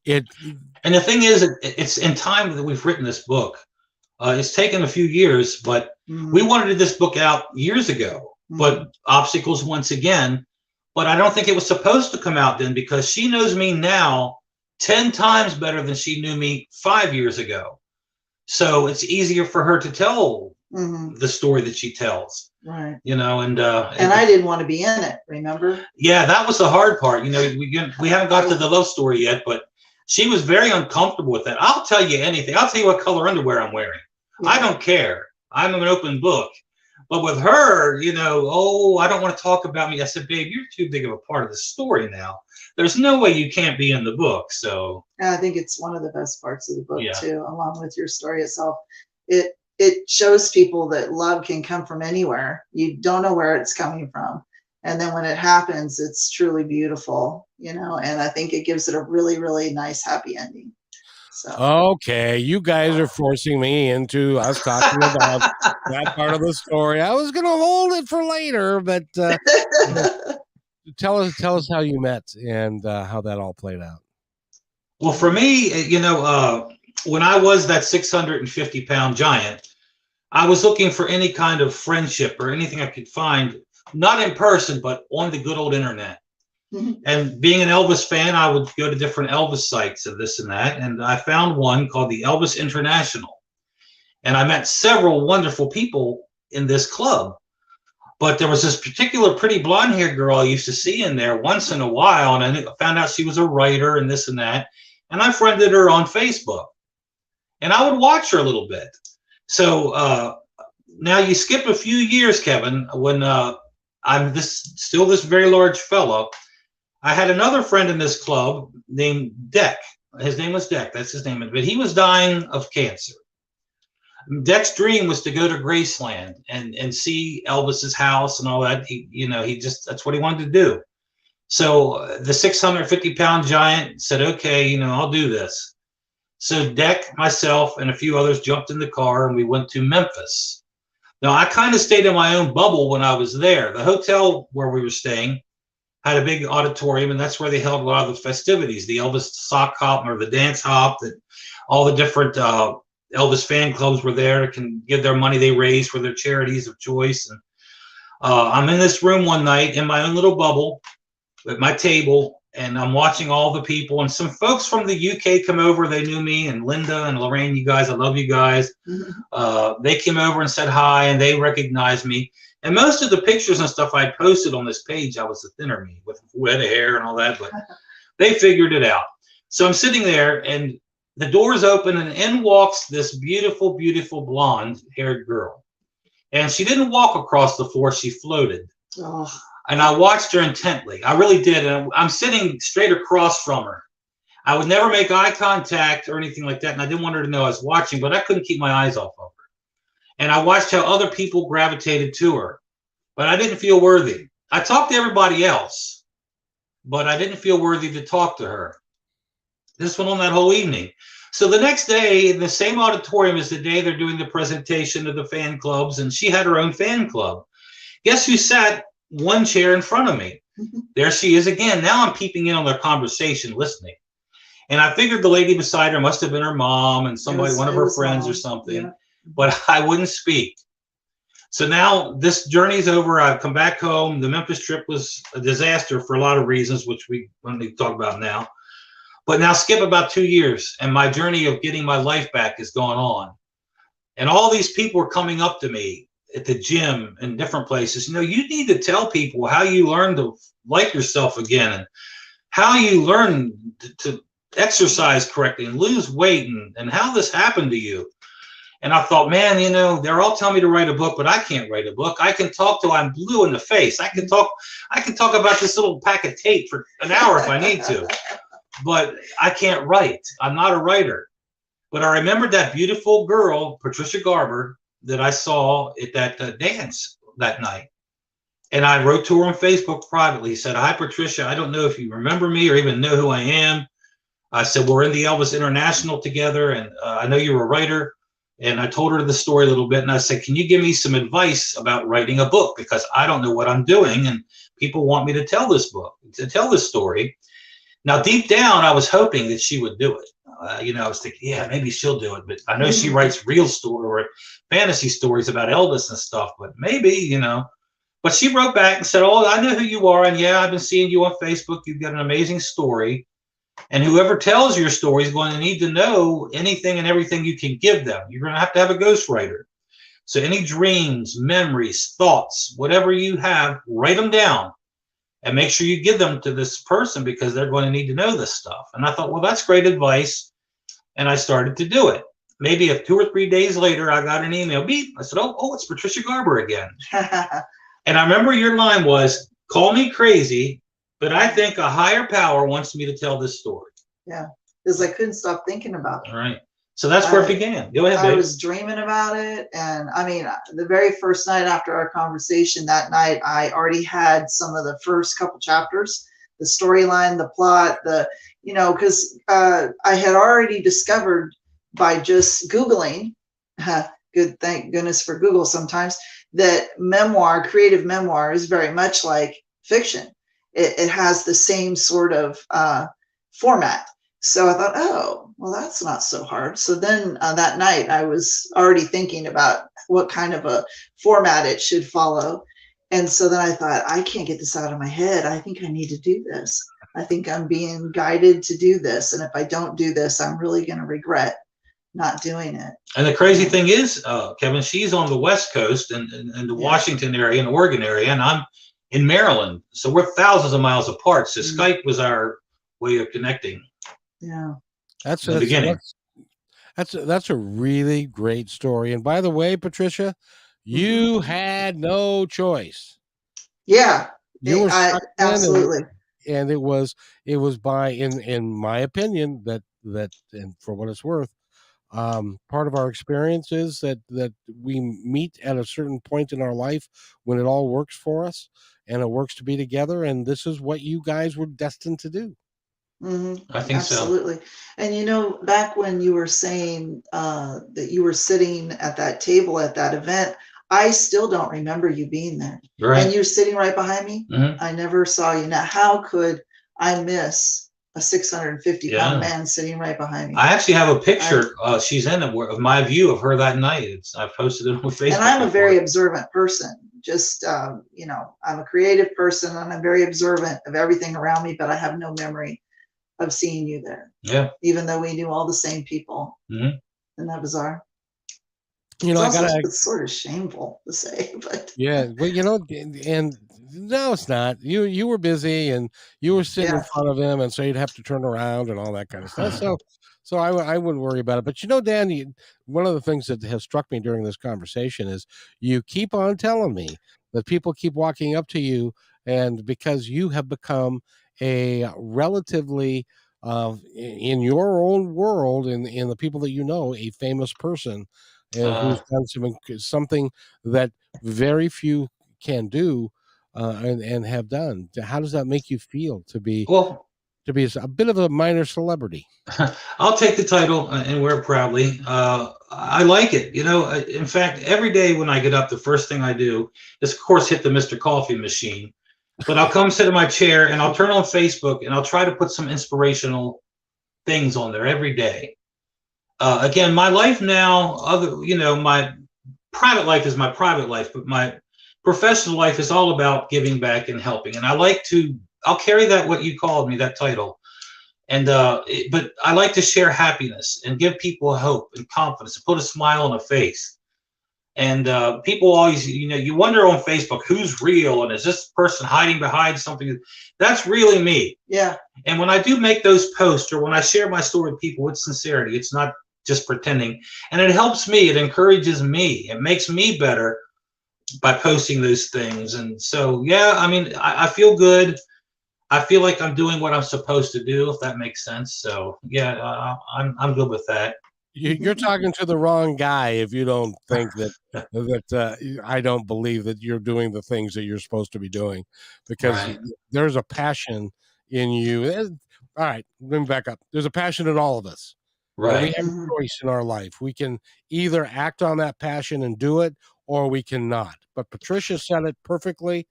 Speaker 2: the thing is, it's in time that we've written this book. It's taken a few years, but we wanted this book out years ago, but obstacles once again. But I don't think it was supposed to come out then, because she knows me now 10 times better than she knew me 5 years ago. So it's easier for her to tell the story that she tells.
Speaker 3: Right.
Speaker 2: And
Speaker 3: I didn't want to be in it, remember? Yeah,
Speaker 2: that was the hard part. We haven't got to the love story yet, but she was very uncomfortable with that. I'll tell you anything. I'll tell you what color underwear I'm wearing. Yeah. I don't care. I'm an open book. But with her, I don't want to talk about me. I said, babe, you're too big of a part of the story now. There's no way you can't be in the book. So
Speaker 3: I think it's one of the best parts of the book too, along with your story itself. It shows people that love can come from anywhere. You don't know where it's coming from. And then when it happens, it's truly beautiful, and I think it gives it a really, really nice, happy ending. So.
Speaker 1: Okay, you guys are forcing me into us talking about that part of the story. I was going to hold it for later, but tell us how you met and how that all played out.
Speaker 2: Well, for me, when I was that 650-pound giant, I was looking for any kind of friendship or anything I could find, not in person, but on the good old internet. And being an Elvis fan, I would go to different Elvis sites and this and that. And I found one called the Elvis International. And I met several wonderful people in this club. But there was this particular pretty blonde-haired girl I used to see in there once in a while. And I found out she was a writer and this and that. And I friended her on Facebook. And I would watch her a little bit. So now you skip a few years, Kevin, when I'm still this very large fellow. I had another friend in this club named Deck. His name was Deck. That's his name. But he was dying of cancer. Deck's dream was to go to Graceland and see Elvis's house and all that. That's what he wanted to do. So the 650-pound giant said, okay, I'll do this. So Deck, myself, and a few others jumped in the car and we went to Memphis. Now, I kind of stayed in my own bubble when I was there. The hotel where we were staying had a big auditorium, and that's where they held a lot of the festivities, the Elvis sock hop or the dance hop, all the different Elvis fan clubs were there, can give their money they raise for their charities of choice. And I'm in this room one night in my own little bubble at my table, and I'm watching all the people, and some folks from the UK come over. They knew me, and Linda and Lorraine, you guys, I love you guys. They came over and said hi, and they recognized me. And most of the pictures and stuff I posted on this page, I was the thinner me with wet hair and all that, but they figured it out. So I'm sitting there, and the doors open, and in walks this beautiful, beautiful blonde-haired girl. And she didn't walk across the floor, she floated. Oh. And I watched her intently. I really did. And I'm sitting straight across from her. I would never make eye contact or anything like that. And I didn't want her to know I was watching, but I couldn't keep my eyes off of her. And I watched how other people gravitated to her, but I didn't feel worthy. I talked to everybody else, but I didn't feel worthy to talk to her. This went on that whole evening. So the next day, in the same auditorium as the day they're doing the presentation of the fan clubs, and she had her own fan club. Guess who sat one chair in front of me? There she is again. Now I'm peeping in on their conversation, listening. And I figured the lady beside her must have been her mom and somebody, one of her friends or something, but I wouldn't speak. So now this journey's over. I've come back home. The Memphis trip was a disaster for a lot of reasons, which we don't need to talk about now. But now skip about 2 years, and my journey of getting my life back is going on. And all these people are coming up to me at the gym and different places. You know, you need to tell people how you learn to like yourself again, and how you learn to exercise correctly and lose weight, and how this happened to you. And I thought, man, you know, they're all telling me to write a book, but I can't write a book. I can talk till I'm blue in the face. I can talk about this little pack of tape for an hour if I need to. But I can't write. I'm not a writer. But I remembered that beautiful girl, Patricia Garber, that I saw at that dance that night. And I wrote to her on Facebook privately, said, hi, Patricia, I don't know if you remember me or even know who I am. I said, we're in the Elvis International together, and I know you're a writer. And I told her the story a little bit, and I said, can you give me some advice about writing a book? Because I don't know what I'm doing, and people want me to tell this book, to tell this story. Now, deep down, I was hoping that she would do it. You know, I was thinking, yeah, maybe she'll do it. But I know she writes real story or fantasy stories about Elvis and stuff. But maybe, you know. But she wrote back and said, oh, I know who you are. And, yeah, I've been seeing you on Facebook. You've got an amazing story. And whoever tells your story is going to need to know anything and everything you can give them. You're going to have a ghostwriter. So any dreams, memories, thoughts, whatever you have, write them down. And make sure you give them to this person because they're going to need to know this stuff. And I thought, well, that's great advice. And I started to do it. Maybe 2 or 3 days later, I got an email. Beep. I said, oh, it's Patricia Garber again. And I remember your line was, call me crazy, but I think a higher power wants me to tell this story.
Speaker 3: Yeah, because I couldn't stop thinking about it.
Speaker 2: All right. So that's where it began. Go ahead, babe.
Speaker 3: I was dreaming about it. And I mean, the very first night after our conversation that night, I already had some of the first couple chapters, the storyline, the plot, you know, because I had already discovered by just Googling, thank goodness for Google sometimes, that creative memoir is very much like fiction. It has the same sort of format. So I thought, oh, well, that's not so hard. So then that night I was already thinking about what kind of a format it should follow. And so then I thought, I can't get this out of my head. I think I need to do this. I think I'm being guided to do this. And if I don't do this, I'm really going to regret not doing it.
Speaker 2: And the crazy thing is, Kevin, she's on the West Coast and the Washington area and Oregon area, and I'm in Maryland. So we're thousands of miles apart. So Skype was our way of connecting.
Speaker 3: Yeah.
Speaker 1: That's the beginning. That's a really great story. And by the way, Patricia, you had no choice.
Speaker 3: Yeah.
Speaker 1: You were
Speaker 3: absolutely.
Speaker 1: And it was by, in my opinion, that and for what it's worth, part of our experience is that we meet at a certain point in our life when it all works for us and it works to be together. And this is what you guys were destined to do.
Speaker 3: Mm-hmm.
Speaker 2: I think
Speaker 3: absolutely. So. And you know, back when you were saying that you were sitting at that table at that event, I still don't remember you being there.
Speaker 2: Right.
Speaker 3: And you're sitting right behind me. Mm-hmm. I never saw you. Now, how could I miss a 650-pound man sitting right behind me.
Speaker 2: I actually have a picture. She's in it of my view of her that night. I posted it on Facebook.
Speaker 3: And I'm a very observant person. Just you know, I'm a creative person, and I'm very observant of everything around me. But I have no memory of seeing you there.
Speaker 2: Yeah.
Speaker 3: Even though we knew all the same people.
Speaker 2: Mm-hmm.
Speaker 3: Isn't that bizarre?
Speaker 1: You know,
Speaker 3: it's sort of shameful to say, but
Speaker 1: yeah, well, you know, and no, it's not. You were busy and you were sitting in front of him, and so you'd have to turn around and all that kind of stuff. So I wouldn't worry about it. But you know, Dan, one of the things that has struck me during this conversation is you keep on telling me that people keep walking up to you, and because you have become a relatively in your own world, in the people that you know, a famous person who's done something that very few can do and have done. How does that make you feel to be a bit of a minor celebrity?
Speaker 2: I'll take the title and wear it proudly. I like it. You know, in fact, every day when I get up, the first thing I do is, of course, hit the Mr. Coffee machine. But I'll come sit in my chair and I'll turn on Facebook and I'll try to put some inspirational things on there every day. Again, my life now, my private life is my private life, but my professional life is all about giving back and helping. And I'll carry that, what you called me, that title. And, but I like to share happiness and give people hope and confidence and put a smile on a face. And people always, you wonder on Facebook, who's real? And is this person hiding behind something? That's really me.
Speaker 3: Yeah.
Speaker 2: And when I do make those posts, or when I share my story with people with sincerity, it's not just pretending. And it helps me. It encourages me. It makes me better by posting those things. And so, yeah, I mean, I feel good. I feel like I'm doing what I'm supposed to do, if that makes sense. So, yeah, I'm good with that.
Speaker 1: You're talking to the wrong guy if you don't think that I don't believe that you're doing the things that you're supposed to be doing, because there's a passion in you. All right, let me back up. There's a passion in all of us.
Speaker 2: Right.
Speaker 1: We have a choice in our life. We can either act on that passion and do it, or we cannot. But Patricia said it perfectly.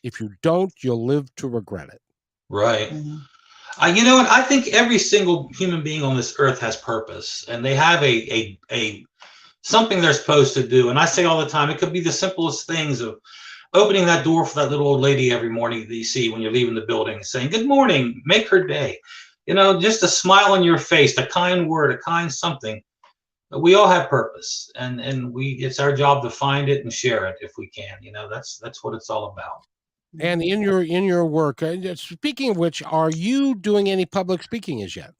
Speaker 1: If you don't, you'll live to regret it.
Speaker 2: Right. You know what? I think every single human being on this earth has purpose, and they have a something they're supposed to do. And I say all the time, it could be the simplest things of opening that door for that little old lady every morning that you see when you're leaving the building, saying, "Good morning," make her day. You know, just a smile on your face, a kind word, a kind something. We all have purpose, and it's our job to find it and share it if we can. You know, that's what it's all about.
Speaker 1: And in your work, speaking of which, are you doing any public speaking as yet?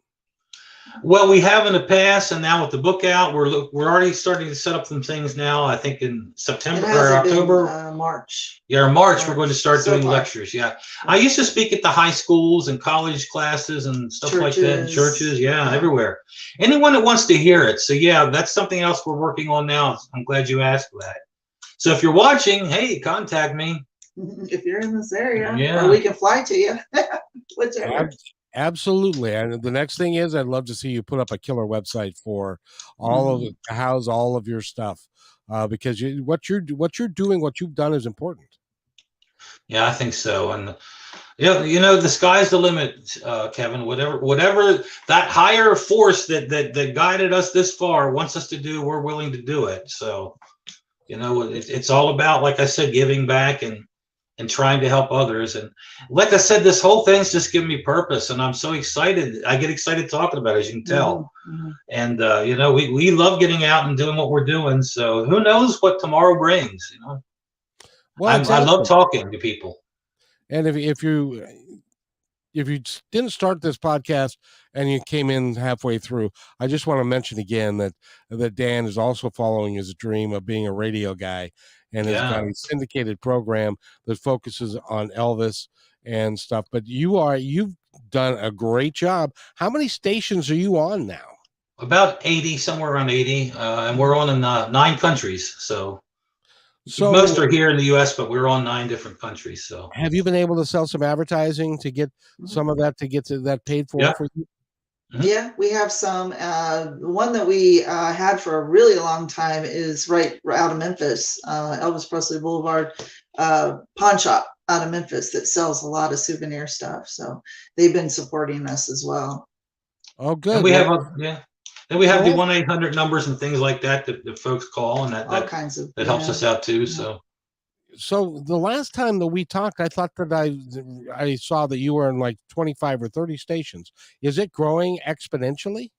Speaker 2: Well, we have in the past, and now with the book out, we're already starting to set up some things now. I think in September or October,
Speaker 3: March.
Speaker 2: Yeah, March we're going to start doing lectures. Yeah, I used to speak at the high schools and college classes and stuff like that, churches. Yeah, everywhere. Anyone that wants to hear it. So yeah, that's something else we're working on now. I'm glad you asked that. So if you're watching, hey, contact me.
Speaker 3: If you're in this area, or we can fly to you. Whichever.
Speaker 1: Absolutely. And the next thing is, I'd love to see you put up a killer website for all of it, to house all of your stuff, because what you're doing, what you've done, is important.
Speaker 2: Yeah, I think so. And you know, the sky's the limit, Kevin. Whatever that higher force that guided us this far wants us to do, we're willing to do it. So, you know, it's all about, like I said, giving back and trying to help others. And like I said, this whole thing's just giving me purpose, and I'm so excited. I get excited talking about it, as you can tell. And you know, we love getting out and doing what we're doing. So who knows what tomorrow brings, you know? Well, exactly. I love talking to people.
Speaker 1: And if you didn't start this podcast and you came in halfway through, I just want to mention again that Dan is also following his dream of being a radio guy, and has got a syndicated program that focuses on Elvis and stuff. But you've done a great job. How many stations are you on now? About
Speaker 2: 80, somewhere around 80, and we're on in 9 countries. So most are here in the U.S., but we're on 9 different countries. So
Speaker 1: have you been able to sell some advertising to get some of that, to get to that paid for you?
Speaker 3: Yeah, we have some. The one that we had for a really long time is right out of Memphis, Elvis Presley Boulevard. pawn shop out of Memphis that sells a lot of souvenir stuff. So they've been supporting us as well.
Speaker 1: Oh, good.
Speaker 2: And we have then we have the
Speaker 1: Well,
Speaker 2: 1-800 numbers and things like that that folks call, and
Speaker 3: All kinds of
Speaker 2: that helps us out too.
Speaker 1: So the last time that we talked, I thought that I saw that you were in like 25 or 30 stations. Is it growing exponentially?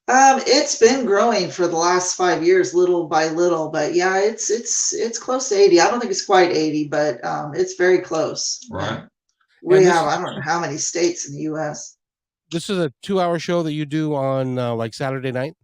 Speaker 3: It's been growing for the last 5 years, little by little, but yeah, it's close to 80. I don't think it's quite 80, but it's very close.
Speaker 2: Right.
Speaker 3: We have, I don't know how many states in the US.
Speaker 1: This is a 2-hour show that you do on like Saturday night?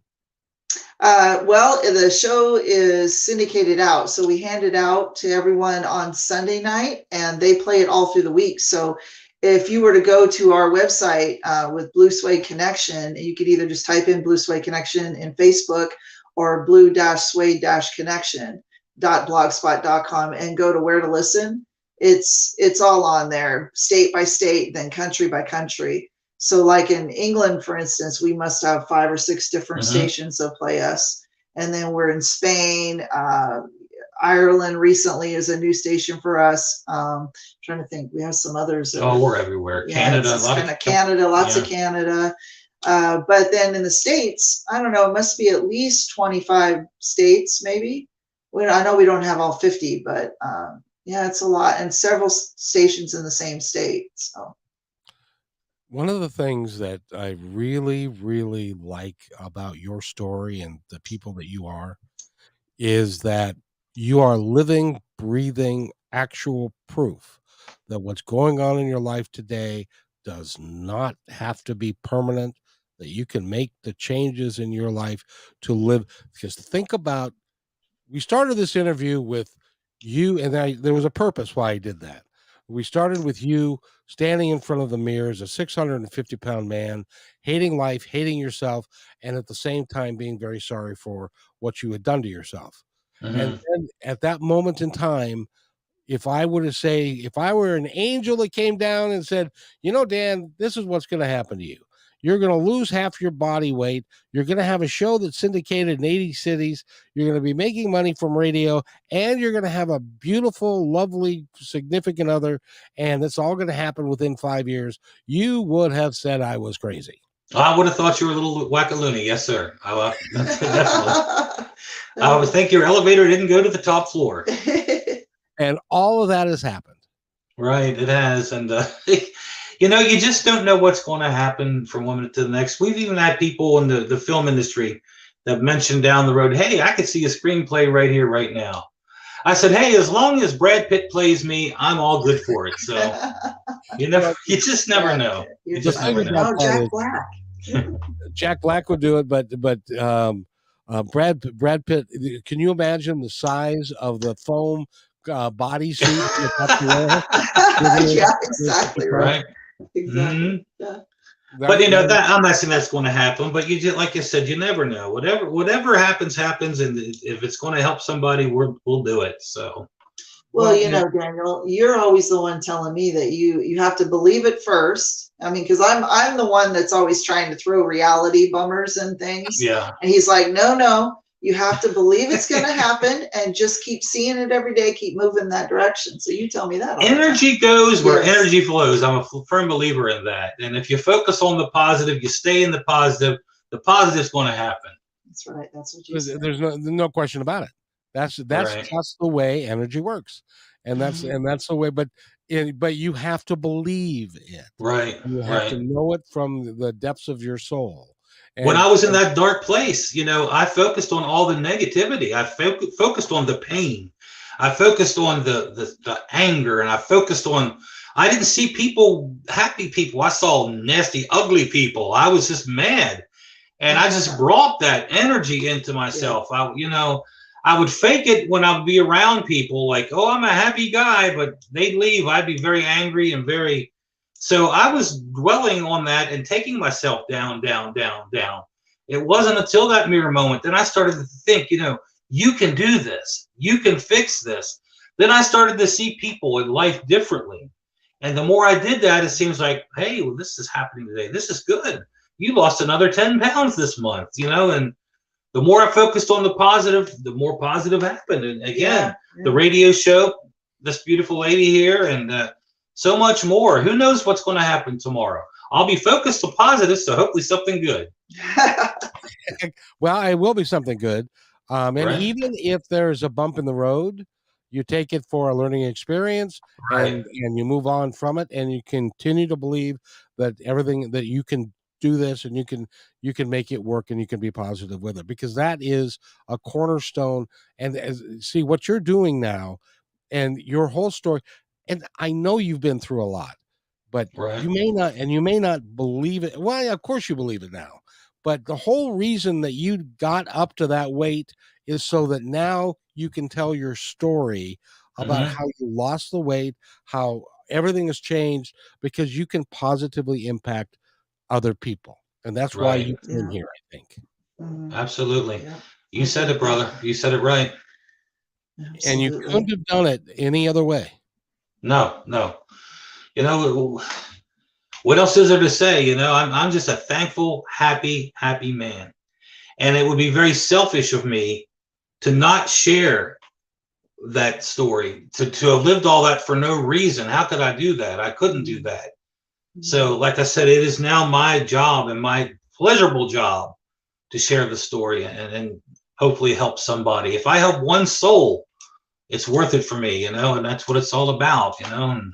Speaker 3: Well, the show is syndicated out. So we hand it out to everyone on Sunday night and they play it all through the week. So if you were to go to our website with Blue Suede Connection, you could either just type in Blue Suede Connection in Facebook or blue-suede-connection.blogspot.com and go to where to listen. It's all on there, state by state, then country by country. So like in England, for instance, we must have 5 or 6 different stations that play us. And then we're in Spain, Ireland recently is a new station for us. Trying to think, we have some others.
Speaker 2: We're everywhere. Canada,
Speaker 3: lots of Canada. But then in the States, I don't know, it must be at least 25 states, maybe. I know we don't have all 50, but yeah, it's a lot, and several stations in the same state. So.
Speaker 1: One of the things that I really, really like about your story and the people that you are is that you are living, breathing, actual proof that what's going on in your life today does not have to be permanent, that you can make the changes in your life to live. Because think about, we started this interview with you, and there was a purpose why I did that. We started with you standing in front of the mirror as a 650-pound man, hating life, hating yourself, and at the same time being very sorry for what you had done to yourself. And then at that moment in time, if I were an angel that came down and said, you know, Dan, this is what's going to happen to you. You're going to lose half your body weight. You're going to have a show that's syndicated in 80 cities. You're going to be making money from radio, and you're going to have a beautiful, lovely, significant other, and it's all going to happen within 5 years. You would have said I was crazy.
Speaker 2: I would have thought you were a little wackaloony. Yes, sir. Definitely. I would think your elevator didn't go to the top floor.
Speaker 1: And all of that has happened.
Speaker 2: Right, it has. And you know, you just don't know what's going to happen from one minute to the next. We've even had people in the film industry that mentioned down the road, hey, I could see a screenplay right here, right now. I said, hey, as long as Brad Pitt plays me, I'm all good for it. So you just never know. You just never know.
Speaker 3: Jack Black.
Speaker 1: Jack Black would do it, but Brad Pitt. Can you imagine the size of the foam bodysuit?
Speaker 3: Yeah, exactly right. Exactly. Yeah.
Speaker 2: But you know that I'm not saying that's going to happen. But you just, like you said, you never know. Whatever happens, and if it's going to help somebody, we'll do it. So.
Speaker 3: Well, you know, Daniel, you're always the one telling me that you have to believe it first. I mean, because I'm the one that's always trying to throw reality bummers and things.
Speaker 2: Yeah.
Speaker 3: And he's like, no, you have to believe it's going to happen and just keep seeing it every day, keep moving in that direction. So you tell me that.
Speaker 2: Energy goes where energy flows. I'm a firm believer in that. And if you focus on the positive, you stay in the positive's going to happen.
Speaker 3: That's right. That's what you said.
Speaker 1: There's no question about it. That's
Speaker 2: right.
Speaker 1: Just the way energy works, and that's the way. But you have to believe it.
Speaker 2: Right.
Speaker 1: You have to know it from the depths of your soul. And
Speaker 2: when I was in that dark place, you know, I focused on all the negativity. I focused on the pain. I focused on the anger, and I focused on. I didn't see happy people. I saw nasty, ugly people. I was just mad, and I just brought that energy into myself. Yeah. I would fake it when I would be around people, like, oh, I'm a happy guy, but they'd leave. I'd be very angry and very. So I was dwelling on that and taking myself down, down, down, down. It wasn't until that mirror moment that I started to think, you know, you can do this. You can fix this. Then I started to see people in life differently. And the more I did that, it seems like, hey, well, this is happening today. This is good. You lost another 10 pounds this month, you know, and the more I focused on the positive, the more positive happened. And again, the radio show, this beautiful lady here, and so much more. Who knows what's going to happen tomorrow? I'll be focused on positive, so hopefully something good.
Speaker 1: Well, it will be something good. And
Speaker 2: Right.
Speaker 1: even if there's a bump in the road, you take it for a learning experience,
Speaker 2: Right.
Speaker 1: and you move on from it, and you continue to believe that everything that you can do this, and you can make it work, and you can be positive with it, because that is a cornerstone. And see what you're doing now, and your whole story. And I know you've been through a lot, but
Speaker 2: Right.
Speaker 1: you may not believe it. Well, yeah, of course you believe it now. But the whole reason that you got up to that weight is so that now you can tell your story about how you lost the weight, how everything has changed, because you can positively impact other people. And that's why
Speaker 2: Right.
Speaker 1: you came here, I think.
Speaker 2: Absolutely.
Speaker 3: Yeah.
Speaker 2: You said it, brother. You said it right.
Speaker 1: And you couldn't have done it any other way.
Speaker 2: No, no. You know, what else is there to say? You know, I'm just a thankful, happy man. And it would be very selfish of me to not share that story, to have lived all that for no reason. How could I do that? I couldn't do that. So, like I said, it is now my job, and my pleasurable job, to share the story and hopefully help somebody. If I help one soul, it's worth it for me, you know, and that's what it's all about, you know, and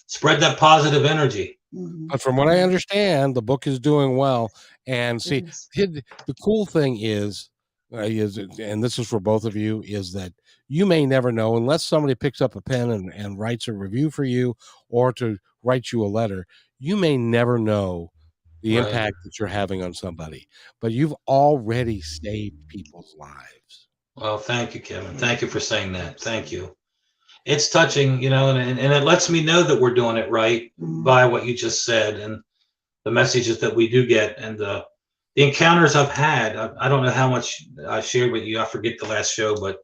Speaker 2: spread that positive energy.
Speaker 1: But from what I understand, the book is doing well. And see, the cool thing is, and this is for both of you, is that you may never know, unless somebody picks up a pen and writes a review for you, or to write you a letter, you may never know the impact that you're having on somebody. But you've already saved people's lives.
Speaker 2: Well, thank you, Kevin. Thank you for saying that. Thank you. It's touching, you know, and it lets me know that we're doing it right by what you just said, and the messages that we do get, and the encounters I've had. I don't know how much I shared with you. I forget the last show, but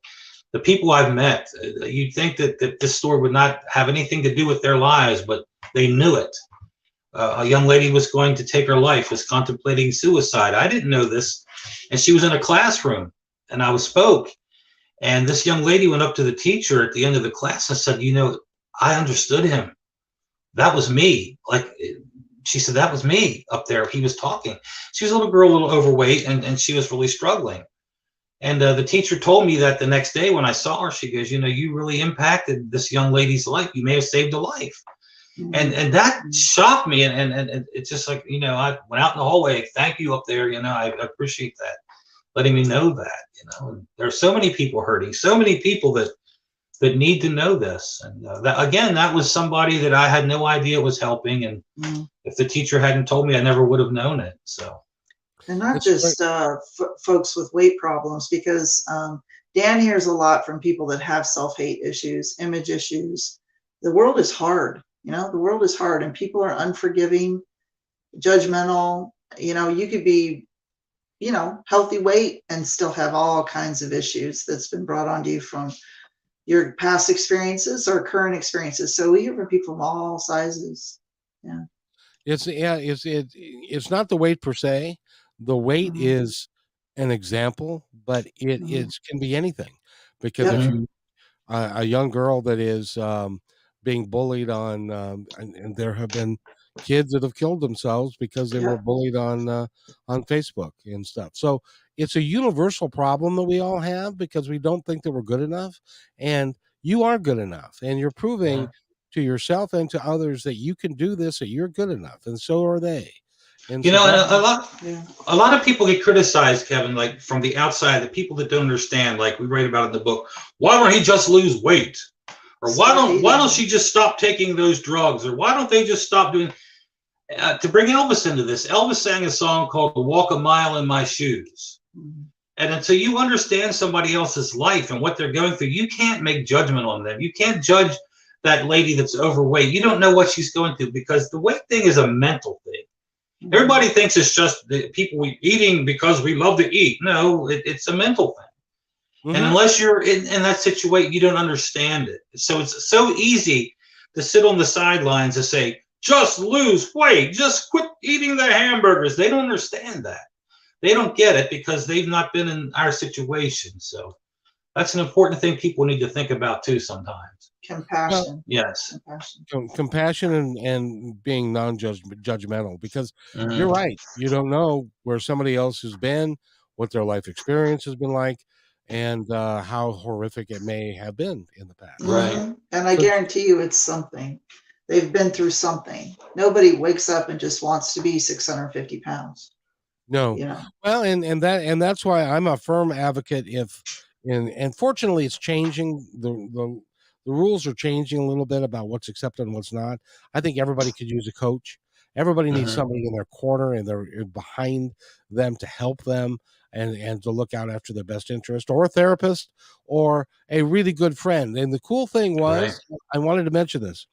Speaker 2: the people I've met, you'd think that this story would not have anything to do with their lives, but they knew it. A young lady was going to take her life, was contemplating suicide. I didn't know this, and she was in a classroom, and I spoke. And this young lady went up to the teacher at the end of the class and said, you know, I understood him. That was me. Like, she said, that was me up there. He was talking. She was a little girl, a little overweight, and she was really struggling. And the teacher told me that the next day when I saw her, she goes, you know, you really impacted this young lady's life. You may have saved a life. And that shocked me. And it's just like, you know, I went out in the hallway. Thank you up there. You know, I appreciate that. Letting me know that, you know, and there are so many people hurting, so many people that need to know this. And that was somebody that I had no idea was helping. And if the teacher hadn't told me, I never would have known it. So,
Speaker 3: and not just folks with weight problems, because Dan hears a lot from people that have self-hate issues, image issues. The world is hard, you know, the world is hard, and people are unforgiving, judgmental. You know, you could be, you know, healthy weight and still have all kinds of issues that's been brought onto you from your past experiences or current experiences. So we hear from people from all sizes. Yeah.
Speaker 1: It's not the weight per se. The weight is an example, but it can be anything, because if you a young girl that is being bullied on, and there have been kids that have killed themselves because they were bullied on Facebook and stuff. So it's a universal problem that we all have, because we don't think that we're good enough, and you are good enough, and you're proving to yourself and to others that you can do this, that you're good enough, and so are they. And
Speaker 2: you
Speaker 1: so
Speaker 2: know, and a lot of people get criticized, Kevin, like from the outside, the people that don't understand, like we write about in the book, why don't he just lose weight? Or why don't she just stop taking those drugs? Or why don't they just stop doing? To bring Elvis into this, Elvis sang a song called "Walk a Mile in My Shoes." And until you understand somebody else's life and what they're going through, you can't make judgment on them. You can't judge that lady that's overweight. You don't know what she's going through, because the weight thing is a mental thing. Everybody thinks it's just the people eating because we love to eat. No, it's a mental thing. And unless you're in that situation, you don't understand it. So it's so easy to sit on the sidelines and say, just lose weight, just quit eating the hamburgers. They don't understand that. They don't get it because they've not been in our situation. So That's an important thing people need to think about too sometimes.
Speaker 3: Compassion.
Speaker 2: Yes.
Speaker 1: Compassion and being non-judgmental, because you're
Speaker 2: Mhm.
Speaker 1: right. You don't know where somebody else has been, what their life experience has been like, and how horrific it may have been in the past.
Speaker 2: Right.
Speaker 3: And I
Speaker 1: So
Speaker 3: guarantee you it's something. They've been through something. Nobody wakes up and just wants to be 650 pounds,
Speaker 1: no,
Speaker 3: you know.
Speaker 1: well, and that's why I'm a firm advocate. And fortunately, it's changing. The rules are changing a little bit about what's accepted and what's not. I think everybody could use a coach. Everybody needs
Speaker 2: Mhm.
Speaker 1: somebody in their corner and they're behind them to help them and to look out after their best interest, or a therapist, or a really good friend. And the cool thing
Speaker 2: Right.
Speaker 1: was, I wanted to mention this.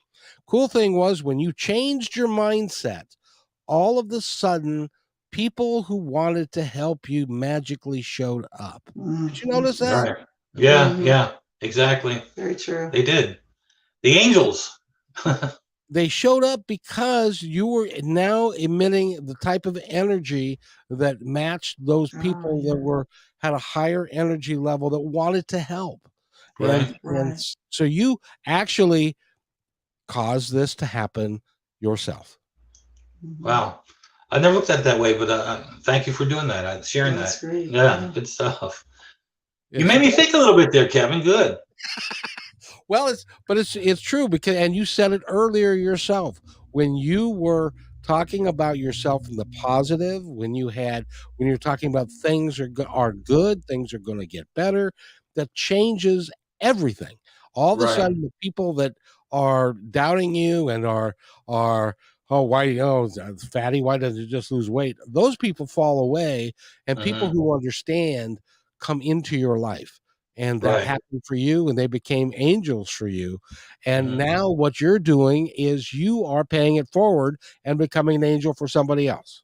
Speaker 1: Cool thing was, when you changed your mindset, all of the sudden, people who wanted to help you magically showed up. Did you notice that?
Speaker 2: Right. Yeah,
Speaker 3: Mhm.
Speaker 2: yeah, exactly.
Speaker 3: Very true.
Speaker 2: They did. The angels.
Speaker 1: They showed up because you were now emitting the type of energy that matched those
Speaker 3: Oh,
Speaker 1: people that
Speaker 3: yeah.
Speaker 1: had a higher energy level that wanted to help.
Speaker 2: Right.
Speaker 3: Right.
Speaker 1: So you actually caused this to happen yourself.
Speaker 2: Wow. I never looked at it that way, but thank you for doing that, sharing
Speaker 3: That's
Speaker 2: that.
Speaker 3: great.
Speaker 2: Yeah, good stuff. You
Speaker 1: It's
Speaker 2: made me think a little bit there, Kevin. Good.
Speaker 1: Well, it's true, because, and you said it earlier yourself, when you were talking about yourself in the positive, when you're talking about things are good, things are going to get better, that changes everything. All of a
Speaker 2: Right.
Speaker 1: sudden, the people that are doubting you and are oh, why, fatty, why doesn't it just lose weight? Those people fall away, and people
Speaker 2: Hmm.
Speaker 1: who understand come into your life, and that
Speaker 2: Right.
Speaker 1: happened for you, and they became angels for you. And
Speaker 2: Hmm.
Speaker 1: now what you're doing is you are paying it forward and becoming an angel for somebody else.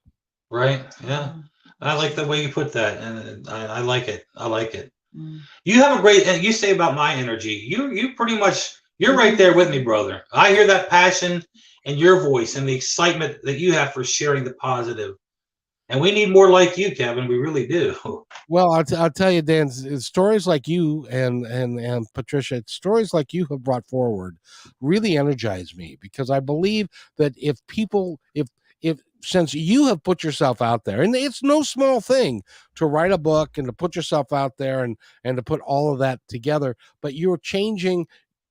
Speaker 2: Right. Yeah.
Speaker 3: Mm.
Speaker 2: I like the way you put that, and I like it. I like it.
Speaker 3: Mm.
Speaker 2: You have a great, and you say about my energy. You pretty much, you're right
Speaker 3: Mhm.
Speaker 2: there with me, brother. I hear that passion in your voice and the excitement that you have for sharing the positive. And we need more like you, Kevin. We really do.
Speaker 1: Well, I'll tell you, Dan, stories like you and Patricia, stories like you have brought forward really energize me, because I believe that if since you have put yourself out there, and it's no small thing to write a book and to put yourself out there and to put all of that together, but you're changing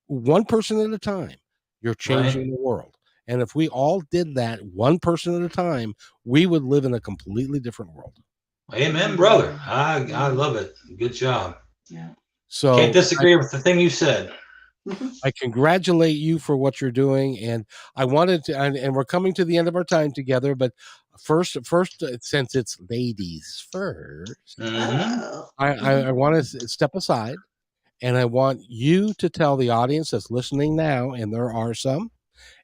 Speaker 1: one person at a time. You're
Speaker 2: Right.
Speaker 1: changing the world. And if we all did that one person at a time, we would live in a completely different world.
Speaker 2: Amen, brother. I
Speaker 3: Mm.
Speaker 2: love it. Good job.
Speaker 3: Yeah.
Speaker 2: Can't
Speaker 1: So
Speaker 2: disagree with the thing you said.
Speaker 1: I congratulate you for what you're doing, and I wanted to, and we're coming to the end of our time together. But first, since it's ladies first,
Speaker 2: Hmm.
Speaker 3: Oh.
Speaker 1: I want to step aside, and I want you to tell the audience that's listening now, and there are some,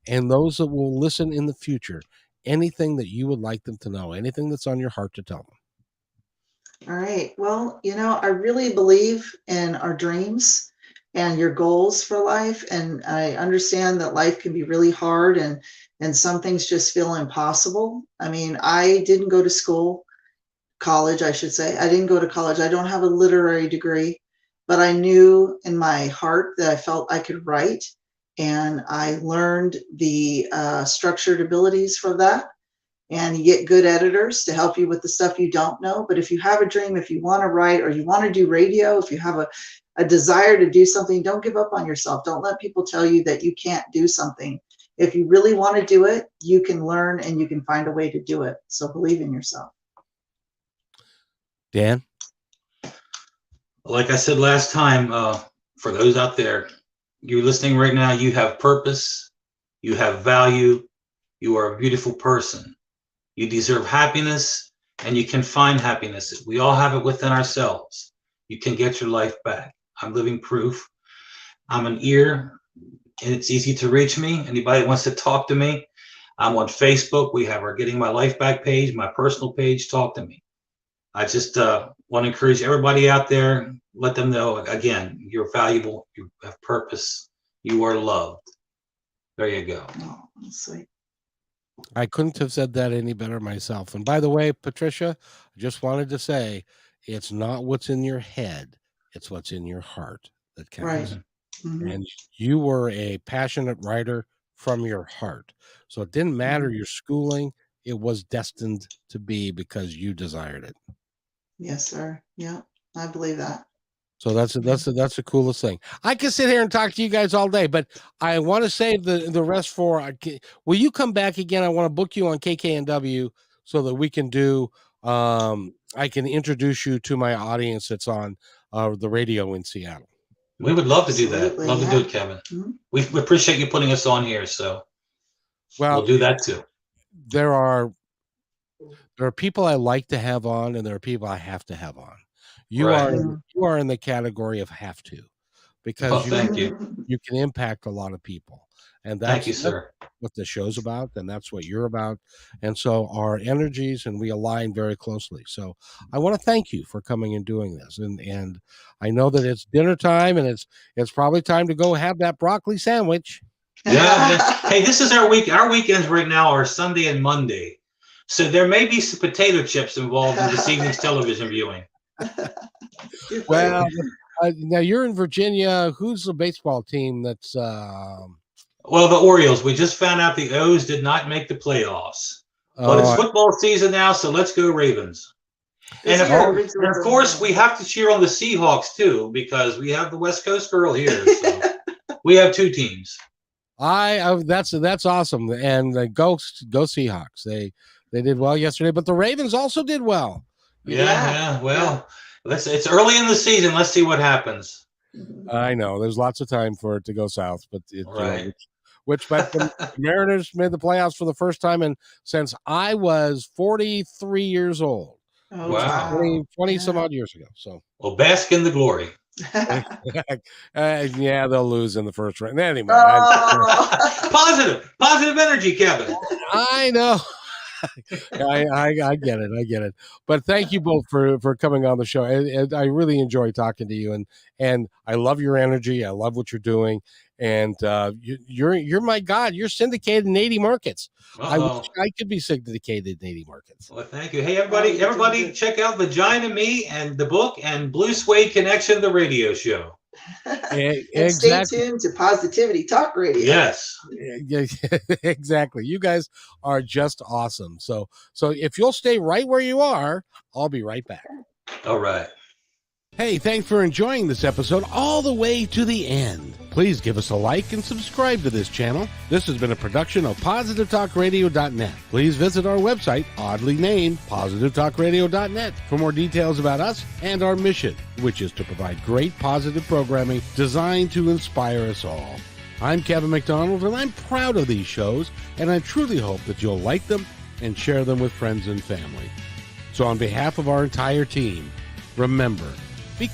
Speaker 1: and those that will listen in the future, anything that you would like them to know, anything that's on your heart to tell them.
Speaker 3: All right. Well, I really believe in our dreams and your goals for life. And I understand that life can be really hard and some things just feel impossible. I mean, I didn't go to college, I should say. I didn't go to college. I don't have a literary degree, but I knew in my heart that I felt I could write. And I learned the structured abilities for that, and you get good editors to help you with the stuff you don't know. But if you have a dream, if you want to write or you want to do radio, if you have a desire to do something, don't give up on yourself. Don't let people tell you that you can't do something. If you really want to do it, you can learn and you can find a way to do it. So believe in yourself.
Speaker 1: Dan?
Speaker 2: Like I said last time, for those out there, you're listening right now, you have purpose, you have value, you are a beautiful person. You deserve happiness, and you can find happiness. We all have it within ourselves. You can get your life back. I'm living proof. I'm an ear, and it's easy to reach me. Anybody that wants to talk to me, I'm on Facebook. We have our Getting My Life Back page, my personal page. Talk to me. I just want to encourage everybody out there, let them know, again, you're valuable, you have purpose, you are loved. There you go.
Speaker 3: Oh, that's sweet.
Speaker 1: I couldn't have said that any better myself. And by the way, Patricia, I just wanted to say, it's not what's in your head, It's what's in your heart that counts.
Speaker 3: Right. Mm-hmm.
Speaker 1: And you were a passionate writer from your heart. So it didn't matter your schooling. It was destined to be because you desired it.
Speaker 3: Yes, sir. Yeah, I believe that.
Speaker 1: So that's the coolest thing. I can sit here and talk to you guys all day, but I want to save the rest for. Will you come back again? I want to book you on KKNW so that we can do. I can introduce you to my audience that's on the radio in Seattle.
Speaker 2: We would love to do that.
Speaker 3: Absolutely,
Speaker 2: Love to do it, Kevin. Mm-hmm. We appreciate you putting us on here. So we'll do that too.
Speaker 1: There are people I like to have on, and there are people I have to have on. You are in the category of have to, because you can impact a lot of people, and
Speaker 2: thank you, sir.
Speaker 1: That's what the show's about, and that's what you're about, and so our energies and we align very closely. So I want to thank you for coming and doing this, and I know that it's dinner time, and it's probably time to go have that broccoli sandwich.
Speaker 2: Yeah. Hey, this is our week. Our weekends right now are Sunday and Monday, so there may be some potato chips involved in this evening's television viewing.
Speaker 1: Well, now you're in Virginia. Who's the baseball team that's
Speaker 2: well, the Orioles. We just found out the O's did not make the playoffs, but it's football season now, so let's go Ravens. And of course we have to cheer on the Seahawks too, because we have the West Coast girl here, so we have two teams.
Speaker 1: That's awesome, and go Seahawks. They did well yesterday, but the Ravens also did well.
Speaker 2: Yeah. Well, it's early in the season. Let's see what happens.
Speaker 1: I know there's lots of time for it to go south, but but the Mariners made the playoffs for the first time since I was 43 years old.
Speaker 3: Oh, wow.
Speaker 1: 20 some odd years ago. So
Speaker 2: bask in the glory.
Speaker 1: Yeah, they'll lose in the first round. Anyway,
Speaker 2: positive energy, Kevin.
Speaker 1: I know. I get it. But thank you both for coming on the show. I really enjoy talking to you, and I love your energy. I love what you're doing, and you're my God. You're syndicated in 80 markets. I wish I could be syndicated in 80 markets.
Speaker 2: Well, thank you. Hey, everybody, check out Vagina Me and the book, and Blue Suede Connection, the radio show.
Speaker 3: And stay tuned to Positivity Talk Radio.
Speaker 2: Yes.
Speaker 1: Exactly. You guys are just awesome. So if you'll stay right where you are, I'll be right back.
Speaker 2: All right.
Speaker 1: Hey, thanks for enjoying this episode all the way to the end. Please give us a like and subscribe to this channel. This has been a production of PositiveTalkRadio.net. Please visit our website, oddly named PositiveTalkRadio.net, for more details about us and our mission, which is to provide great positive programming designed to inspire us all. I'm Kevin McDonald, and I'm proud of these shows, and I truly hope that you'll like them and share them with friends and family. So on behalf of our entire team, remember, be